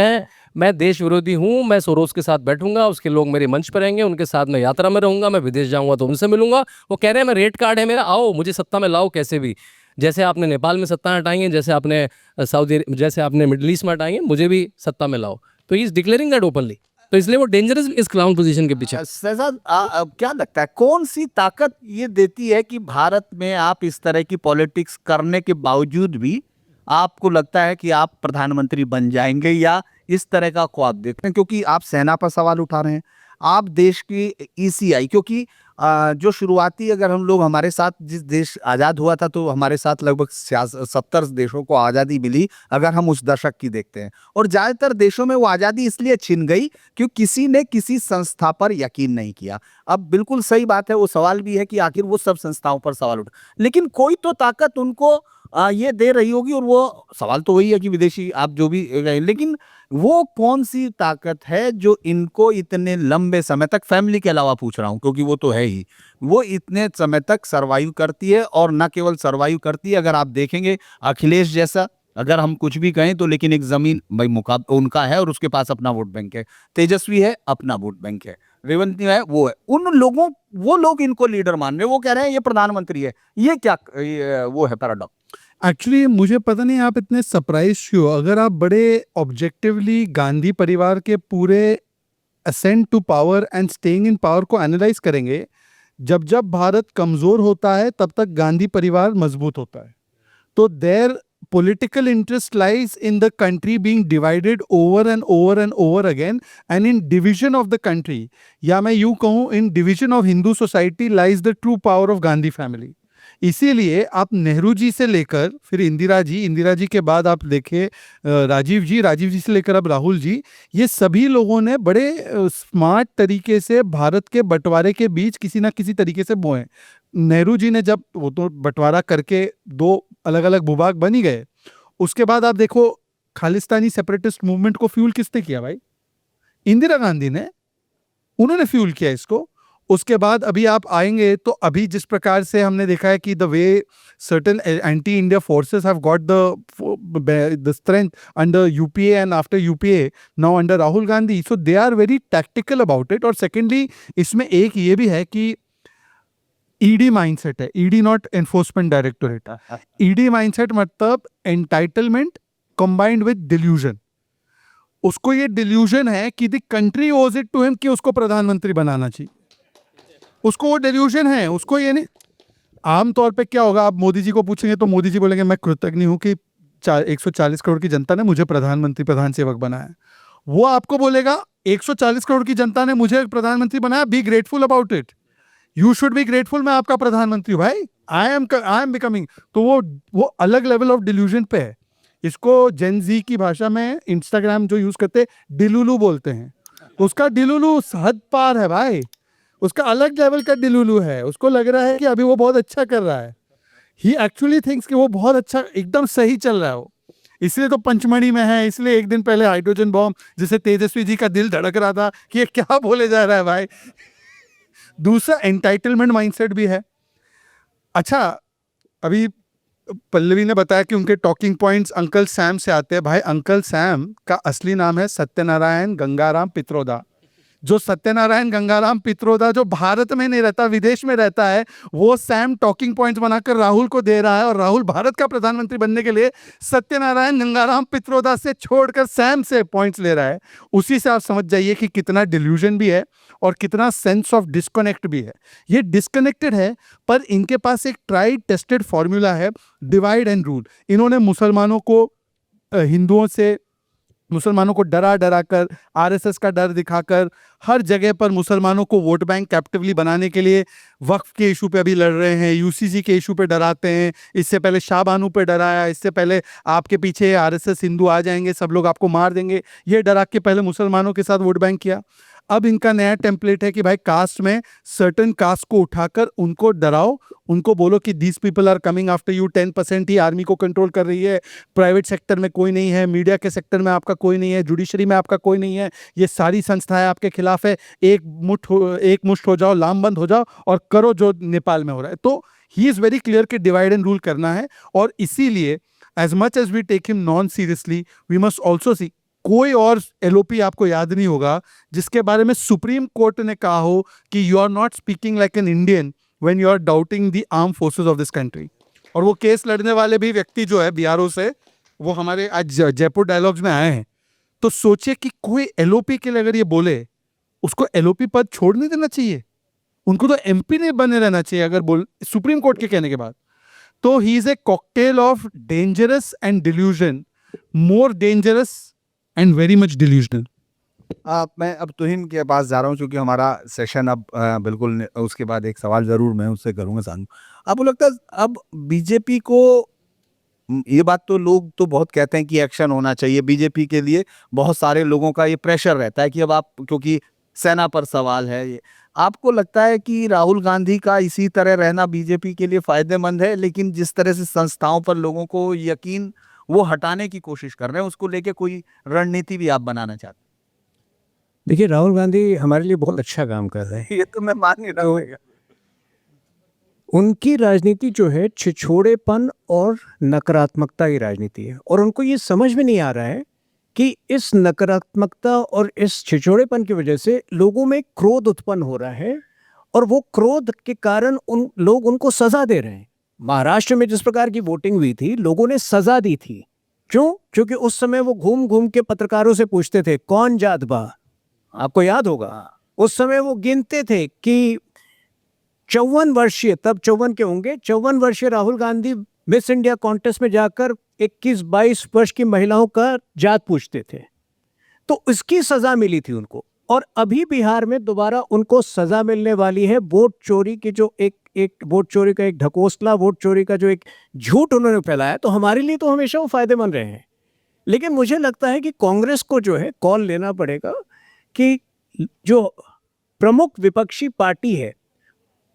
मैं देश विरोधी हूँ, मैं सोरोस के साथ बैठूंगा, उसके लोग मेरे मंच पर आएंगे, उनके साथ मैं यात्रा में रहूंगा, मैं विदेश जाऊंगा तो उनसे मिलूंगा। वो कह रहे हैं मैं रेड कार्ड है मेरा, आओ मुझे सत्ता में लाओ कैसे भी। जैसे आपने नेपाल में सत्ता हटाई है, जैसे आपने जैसे आपने मिडिल ईस्ट में हटाई है, मुझे भी सत्ता में लाओ। तो he is declaring that openly. तो इसलिए वो डेंजरस इस क्लाउन पोजीशन के पीछे। शहजाद, अब क्या लगता है कौन सी ताकत ये देती है कि भारत में आप इस तरह की पॉलिटिक्स करने के बावजूद भी आपको लगता है कि आप प्रधानमंत्री बन जाएंगे, या इस तरह का ख्वाब देखते हैं? क्योंकि आप सेना पर सवाल उठा रहे हैं, आप देश की ईसीआई, क्योंकि जो शुरुआती, अगर हम लोग हमारे साथ जिस देश आज़ाद हुआ था तो हमारे साथ लगभग 70 देशों को आज़ादी मिली, अगर हम उस दशक की देखते हैं। और ज़्यादातर देशों में वो आज़ादी इसलिए छिन गई क्योंकि किसी ने किसी संस्था पर यकीन नहीं किया। अब बिल्कुल सही बात है, वो सवाल भी है कि आखिर वो सब संस्थाओं पर सवाल उठा, लेकिन कोई तो ताकत उनको ये दे रही होगी। और वो सवाल तो वही है कि विदेशी आप जो भी, लेकिन वो कौन सी ताकत है जो इनको इतने लंबे समय तक, फैमिली के अलावा पूछ रहा हूँ क्योंकि वो तो है ही, वो इतने समय तक सरवाइव करती है? और न केवल सरवाइव करती है, अगर आप देखेंगे अखिलेश जैसा, अगर हम कुछ भी कहें तो, लेकिन एक जमीन भाई मुकाबला उनका है और उसके पास अपना वोट बैंक है। तेजस्वी है, अपना वोट बैंक है। रेवंत है, वो है। वो लोग इनको लीडर मान रहे हैं, वो कह रहे हैं ये प्रधानमंत्री है। ये क्या वो है पैराडॉक्स। एक्चुअली मुझे पता नहीं आप इतने सरप्राइज क्यों हो। अगर आप बड़े ऑब्जेक्टिवली गांधी परिवार के पूरे ascent to power and staying in power को एनालाइज करेंगे, जब जब भारत कमजोर होता है तब तक गांधी परिवार मजबूत होता है। तो there political interest lies in the country being divided over and over and over again, and in division of the country, या मैं यूं कहूं in division of Hindu society lies the true power of Gandhi family. इसीलिए आप नेहरू जी से लेकर फिर इंदिरा जी के बाद आप देखें राजीव जी से लेकर अब राहुल जी, ये सभी लोगों ने बड़े स्मार्ट तरीके से भारत के बंटवारे के बीच किसी ना किसी तरीके से बोए। नेहरू जी ने जब वो तो बंटवारा करके दो अलग अलग भूभाग बन ही गए, उसके बाद आप देखो खालिस्तानी सेपरेटिस्ट मूवमेंट को फ्यूल किसने किया भाई? इंदिरा गांधी ने, उन्होंने फ्यूल किया इसको। उसके बाद अभी आप आएंगे तो अभी जिस प्रकार से हमने देखा है कि the way certain anti India forces have got the strength under UPA and after UPA now under Rahul Gandhi, so they are very tactical about it. और सेकेंडली इसमें एक ये भी है कि ईडी माइंडसेट है, ED not enforcement directorate. ED mindset मतलब एंटाइटलमेंट कंबाइंड विद डिल्यूजन। उसको ये डिल्यूजन है कि the country owes it to him कि उसको प्रधानमंत्री बनाना चाहिए, उसको वो डिल्यूजन है, उसको ये नहीं। आमतौर पे क्या होगा, आप मोदी जी को पूछेंगे तो मोदी जी बोलेंगे मैं कृतज्ञ हूं कि 140 करोड़ की जनता ने मुझे प्रधानमंत्री प्रधान सेवक बनाया। वो आपको बोलेगा 140 करोड़ की जनता ने मुझे प्रधानमंत्री बनाया, be grateful about it, you should be grateful, मैं आपका प्रधानमंत्री हूं भाई, आई एम बिकमिंग। तो वो अलग लेवल ऑफ डिल्यूजन पे है। इसको जेन जी की भाषा में इंस्टाग्राम जो यूज करते डिलुलू बोलते हैं। उसका डिलुलू हद पार है भाई, उसका अलग लेवल का डिलुलू है। उसको लग रहा है कि अभी वो बहुत अच्छा कर रहा है, ही एक्चुअली थिंक्स कि वो बहुत अच्छा एकदम सही चल रहा है वो, इसलिए तो पंचमढ़ी में है। इसलिए एक दिन पहले हाइड्रोजन बॉम्ब, जिसे तेजस्वी जी का दिल धड़क रहा था कि ये क्या बोले जा रहा है भाई। दूसरा एंटाइटलमेंट माइंडसेट भी है। अच्छा, अभी पल्लवी ने बताया कि उनके टॉकिंग पॉइंट्स अंकल सैम से आते हैं। भाई अंकल सैम का असली नाम है सत्यनारायण गंगाराम पित्रोदा। जो सत्यनारायण गंगाराम पित्रोदा जो भारत में नहीं रहता, विदेश में रहता है, वो सैम टॉकिंग पॉइंट्स बनाकर राहुल को दे रहा है, और राहुल भारत का प्रधानमंत्री बनने के लिए सत्यनारायण गंगाराम पित्रोदा से छोड़कर सैम से पॉइंट्स ले रहा है। उसी से आप समझ जाइए कि कितना डिल्यूजन भी है और कितना सेंस ऑफ डिस्कनेक्ट भी है। ये डिस्कनेक्टेड है, पर इनके पास एक ट्राइड टेस्टेड फॉर्मूला है, डिवाइड एंड रूल। इन्होंने मुसलमानों को हिंदुओं से, मुसलमानों को डरा डरा कर, आरएसएस का डर दिखाकर, हर जगह पर मुसलमानों को वोट बैंक कैप्टिवली बनाने के लिए वक्फ के इशू पे अभी लड़ रहे हैं, यूसीसी के इशू पे डराते हैं। इससे पहले शाह बानू पे डराया, इससे पहले आपके पीछे आरएसएस हिंदू आ जाएंगे, सब लोग आपको मार देंगे, ये डरा के पहले मुसलमानों के साथ वोट बैंक किया। अब इनका नया टेम्पलेट है कि भाई कास्ट में सर्टन कास्ट को उठाकर उनको डराओ, उनको बोलो कि these people are coming after you, 10% ही आर्मी को कंट्रोल कर रही है, प्राइवेट सेक्टर में कोई नहीं है, मीडिया के सेक्टर में आपका कोई नहीं है, जुडिशरी में आपका कोई नहीं है, ये सारी संस्थाएं आपके खिलाफ है, एक मुश्त हो जाओ, लामबंद हो जाओ और करो जो नेपाल में हो रहा है। तो ही इज़ वेरी क्लियर कि डिवाइड एंड रूल करना है, और इसीलिए as much as we take him non seriously, we must also see, कोई और एलओपी आपको याद नहीं होगा जिसके बारे में सुप्रीम कोर्ट ने कहा हो कि you are not speaking like an Indian when you are doubting the arm forces of this country. और वो केस लड़ने वाले भी व्यक्ति जो है बीआरओ से, वो हमारे आज जयपुर डायलॉग्स में आए हैं। तो सोचिए कि कोई एलओपी के लिए अगर ये बोले, उसको एलओपी पद छोड़ नहीं देना चाहिए, उनको तो एमपी नहीं बने रहना चाहिए अगर बोल सुप्रीम कोर्ट के कहने के बाद। तो he is a cocktail of dangerous and delusion, more dangerous and very much delusional. मैं अब तुहिन के पास जा रहा हूँ, क्योंकि हमारा सेशन अब बिल्कुल उसके बाद एक सवाल जरूर मैं उससे करूँगा। सानू, आपको लगता है अब बीजेपी को, ये बात तो लोग तो बहुत कहते हैं कि एक्शन होना चाहिए, बीजेपी के लिए बहुत सारे लोगों का ये प्रेशर रहता है कि अब आप, क्योंकि सेना पर सवाल है ये, आपको लगता है कि राहुल गांधी का इसी तरह रहना बीजेपी के लिए फायदेमंद है? लेकिन जिस तरह से संस्थाओं पर लोगों को यकीन वो हटाने की कोशिश कर रहे हैं, उसको लेके कोई रणनीति भी आप बनाना चाहते हैं? देखिए, राहुल गांधी हमारे लिए बहुत अच्छा काम कर रहे हैं, ये तो मैं मान नहीं रहा हूँ। उनकी राजनीति जो है छिछोड़ेपन और नकारात्मकता की राजनीति है, और उनको ये समझ में नहीं आ रहा है कि इस नकारात्मकता और इस छिछोड़ेपन की वजह से लोगों में क्रोध उत्पन्न हो रहा है, और वो क्रोध के कारण उन लोग उनको सजा दे रहे हैं। महाराष्ट्र में जिस प्रकार की वोटिंग हुई थी, लोगों ने सजा दी थी। क्यों? क्योंकि उस समय वो घूम घूम के पत्रकारों से पूछते थे कौन जात बा। आपको याद होगा उस समय वो गिनते थे कि 54 वर्षीय, तब 54 के होंगे, 54 वर्षीय Rahul Gandhi miss India contest में जाकर 21-22 वर्ष की महिलाओं का जात पूछते थे। तो इसकी सजा मिली थी उनको। और अभी बिहार में दोबारा उनको सजा मिलने वाली है वोट चोरी की, जो एक वोट चोरी का एक ढकोसला, वोट चोरी का जो एक झूठ उन्होंने फैलाया। तो हमारे लिए तो हमेशा वो फायदेमंद रहे हैं, लेकिन मुझे लगता है कि कांग्रेस को जो है कॉल लेना पड़ेगा कि जो प्रमुख विपक्षी पार्टी है,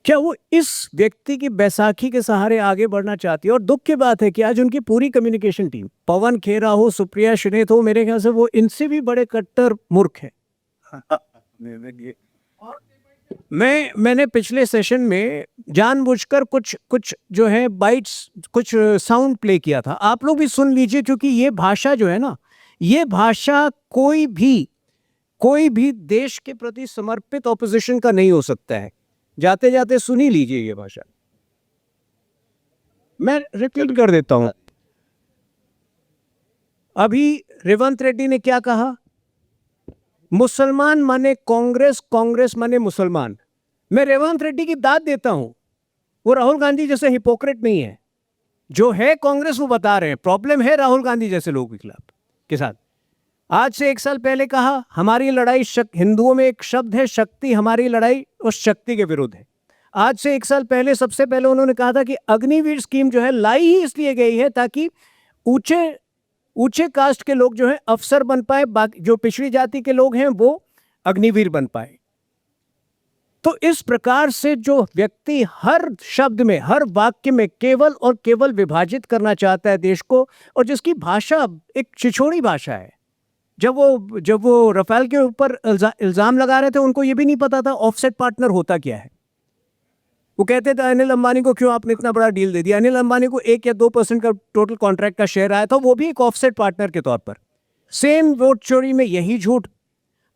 क्या वो इस व्यक्ति की बैसाखी के सहारे आगे बढ़ना चाहती है। और दुख की बात है कि आज उनकी पूरी कम्युनिकेशन टीम, पवन खेरा हो, सुप्रिया श्रीनेत हो, मेरे ख्याल से वो इनसे भी बड़े कट्टर मूर्ख हैं। मैंने पिछले सेशन में जानबूझकर कुछ जो है बाइट्स, कुछ साउंड प्ले किया था, आप लोग भी सुन लीजिए, क्योंकि ये भाषा जो है ना, ये भाषा कोई भी देश के प्रति समर्पित ऑपोजिशन का नहीं हो सकता है। जाते जाते सुन ही लीजिए ये भाषा, मैं रिपीट कर देता हूं। अभी रेवंत रेड्डी ने क्या कहा? मुसलमान माने कांग्रेस, कांग्रेस माने मुसलमान। मैं रेवंत रेड्डी की दाद देता हूं, वो राहुल गांधी जैसे हिपोक्रेट नहीं है। जो है कांग्रेस वो बता रहे हैं, प्रॉब्लम है राहुल गांधी जैसे लोगों के खिलाफ के साथ। आज से 1 साल पहले कहा हमारी लड़ाई हिंदुओं में एक शब्द है शक्ति, हमारी लड़ाई उस शक्ति के विरुद्ध है। आज से 1 साल पहले, सबसे पहले उन्होंने कहा था कि अग्निवीर स्कीम जो है लाई ही इसलिए गई है ताकि ऊंचे कास्ट के लोग जो है अफसर बन पाए, बाकी जो पिछड़ी जाति के लोग हैं वो अग्निवीर बन पाए। तो इस प्रकार से जो व्यक्ति हर शब्द में, हर वाक्य में केवल और केवल विभाजित करना चाहता है देश को, और जिसकी भाषा एक छिछोड़ी भाषा है। जब वो रफाल के ऊपर इल्जाम लगा रहे थे, उनको ये भी नहीं पता था ऑफसेट पार्टनर होता क्या है। वो कहते थे अनिल अंबानी को क्यों आपने इतना बड़ा डील दे दिया। अनिल अंबानी को 1 या 2% का टोटल कॉन्ट्रैक्ट का शेयर आया था, वो भी एक ऑफसेट पार्टनर के तौर पर। सेम वोट चोरी में यही झूठ।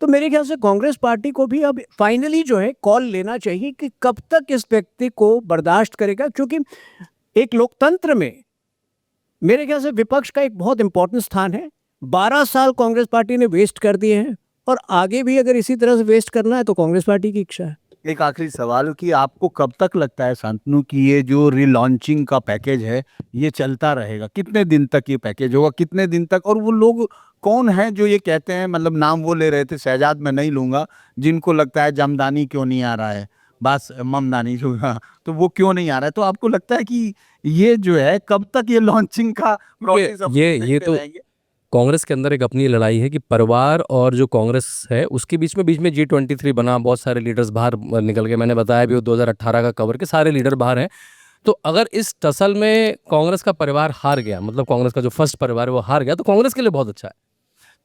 तो मेरे ख्याल से कांग्रेस पार्टी को भी अब फाइनली जो है कॉल लेना चाहिए कि कब तक इस व्यक्ति को बर्दाश्त करेगा, क्योंकि एक लोकतंत्र में मेरे ख्याल से विपक्ष का एक बहुत इंपॉर्टेंट स्थान है। 12 साल कांग्रेस पार्टी ने वेस्ट कर दिए हैं, और आगे भी अगर इसी तरह से वेस्ट करना है तो कांग्रेस पार्टी की इच्छा है। एक आखिरी सवाल कि आपको कब तक लगता है शांतनु कि ये जो रिलॉन्चिंग का पैकेज है ये चलता रहेगा? कितने दिन तक ये पैकेज होगा, कितने दिन तक? और वो लोग कौन हैं जो ये कहते हैं, मतलब नाम वो ले रहे थे, शहजाद मैं नहीं लूंगा, जिनको लगता है जमदानी क्यों नहीं आ रहा है, बस ममदानी जो है, तो वो क्यों नहीं आ रहा है? तो आपको लगता है कि ये जो है कब तक ये लॉन्चिंग का प्रोसेस ये तो कांग्रेस के अंदर एक अपनी लड़ाई है कि परिवार और जो कांग्रेस है उसके बीच में G23 बना, बहुत सारे लीडर्स बाहर निकल गए। मैंने बताया भी 2018 का कवर के सारे लीडर बाहर हैं। तो अगर इस टसल में कांग्रेस का परिवार हार गया, मतलब कांग्रेस का जो फर्स्ट परिवार है वो हार गया, तो कांग्रेस के लिए बहुत अच्छा है।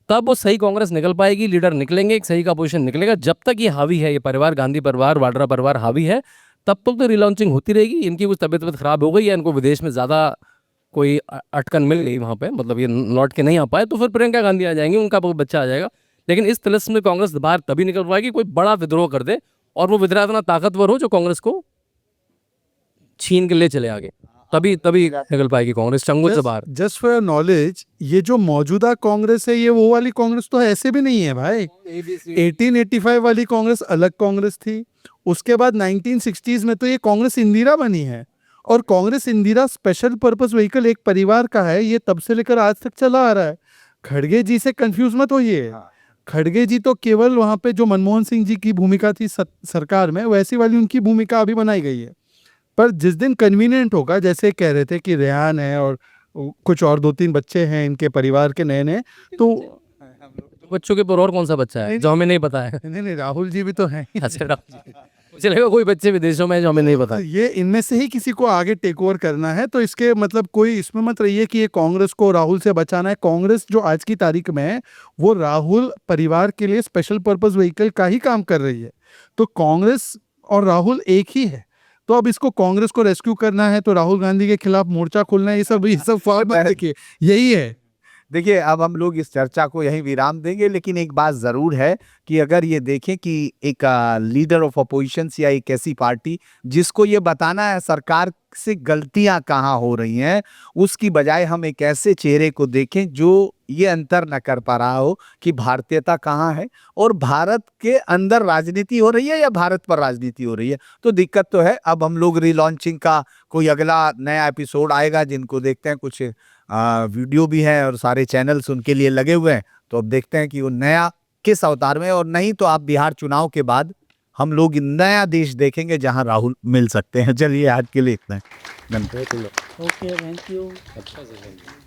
तब वो सही कांग्रेस निकल पाएगी, लीडर निकलेंगे, एक सही का पोजीशन निकलेगा। जब तक ये हावी है, ये परिवार, गांधी परिवार, वाड्रा परिवार हावी है, तब तक तो रिलॉन्चिंग होती रहेगी। इनकी कुछ तबीयत खराब हो गई या इनको विदेश में ज़्यादा कोई अटकन मिल गई वहाँ पे, मतलब ये लौट के नहीं आ पाए, तो फिर प्रियंका गांधी आ जाएंगी, उनका बच्चा आ जाएगा। लेकिन इस तलस्म में कांग्रेस बाहर तभी निकल पाएगी कोई बड़ा विद्रोह कर दे, और वो विद्रोह इतना ताकतवर हो जो कांग्रेस को छीन के ले चले आगे, तभी निकल पाएगी कांग्रेस चंगुल से बाहर। जस्ट फॉर योर नॉलेज, ये जो मौजूदा कांग्रेस है, ये वो वाली कांग्रेस तो ऐसे भी नहीं है भाई। 1885 वाली कांग्रेस अलग कांग्रेस थी, उसके बाद 1960s में तो ये कांग्रेस इंदिरा बनी है। और Congress Indira special purpose vehicle एक परिवार का है, ये तब से लेकर आज तक चला आ रहा है। खड़गे जी से कंफ्यूज मत होइए। खड़गे जी तो केवल वहाँ पे जो मनमोहन सिंह जी की भूमिका थी सरकार में, वैसी वाली उनकी भूमिका अभी बनाई गई है। पर जिस दिन कन्वीनियंट होगा, जैसे कह रहे थे कि रेहान है और कुछ और 2-3 बच्चे हैं इनके परिवार के नए, तो बच्चों के पर और कौन सा बच्चा है जो हमें नहीं पता है? नहीं, राहुल जी भी तो हैं। अच्छा, चलेगा, कोई बच्चे विदेशों में जो हमें नहीं पता। ये इनमें से ही किसी को आगे टेक ओवर करना है, तो इसके मतलब कोई इसमें मत रहिए कि ये कांग्रेस को राहुल से बचाना है। कांग्रेस जो आज की तारीख में है वो राहुल परिवार के लिए स्पेशल पर्पस व्हीकल का ही काम कर रही है। तो कांग्रेस और राहुल एक ही है। तो अब इसको कांग्रेस को रेस्क्यू करना है तो राहुल गांधी के खिलाफ मोर्चा खोलना है, ये सब फॉर्म देखिए, यही है। देखिए, अब हम लोग इस चर्चा को यहीं विराम देंगे, लेकिन एक बात ज़रूर है कि अगर ये देखें कि एक लीडर ऑफ अपोजिशंस या एक ऐसी पार्टी जिसको ये बताना है सरकार से गलतियां कहाँ हो रही हैं, उसकी बजाय हम एक ऐसे चेहरे को देखें जो ये अंतर न कर पा रहा हो कि भारतीयता कहाँ है और भारत के अंदर राजनीति हो रही है या भारत पर राजनीति हो रही है। तो दिक्कत तो है। अब हम लोग रीलॉन्चिंग का कोई अगला नया एपिसोड आएगा, जिनको देखते हैं कुछ वीडियो भी है और सारे चैनल्स उनके लिए लगे हुए हैं, तो अब देखते हैं कि वो नया किस अवतार में। और नहीं तो आप बिहार चुनाव के बाद हम लोग नया देश देखेंगे जहां राहुल मिल सकते हैं। चलिए, आज के लिए इतना है। धन्यवाद। Okay, thank you. अच्छा से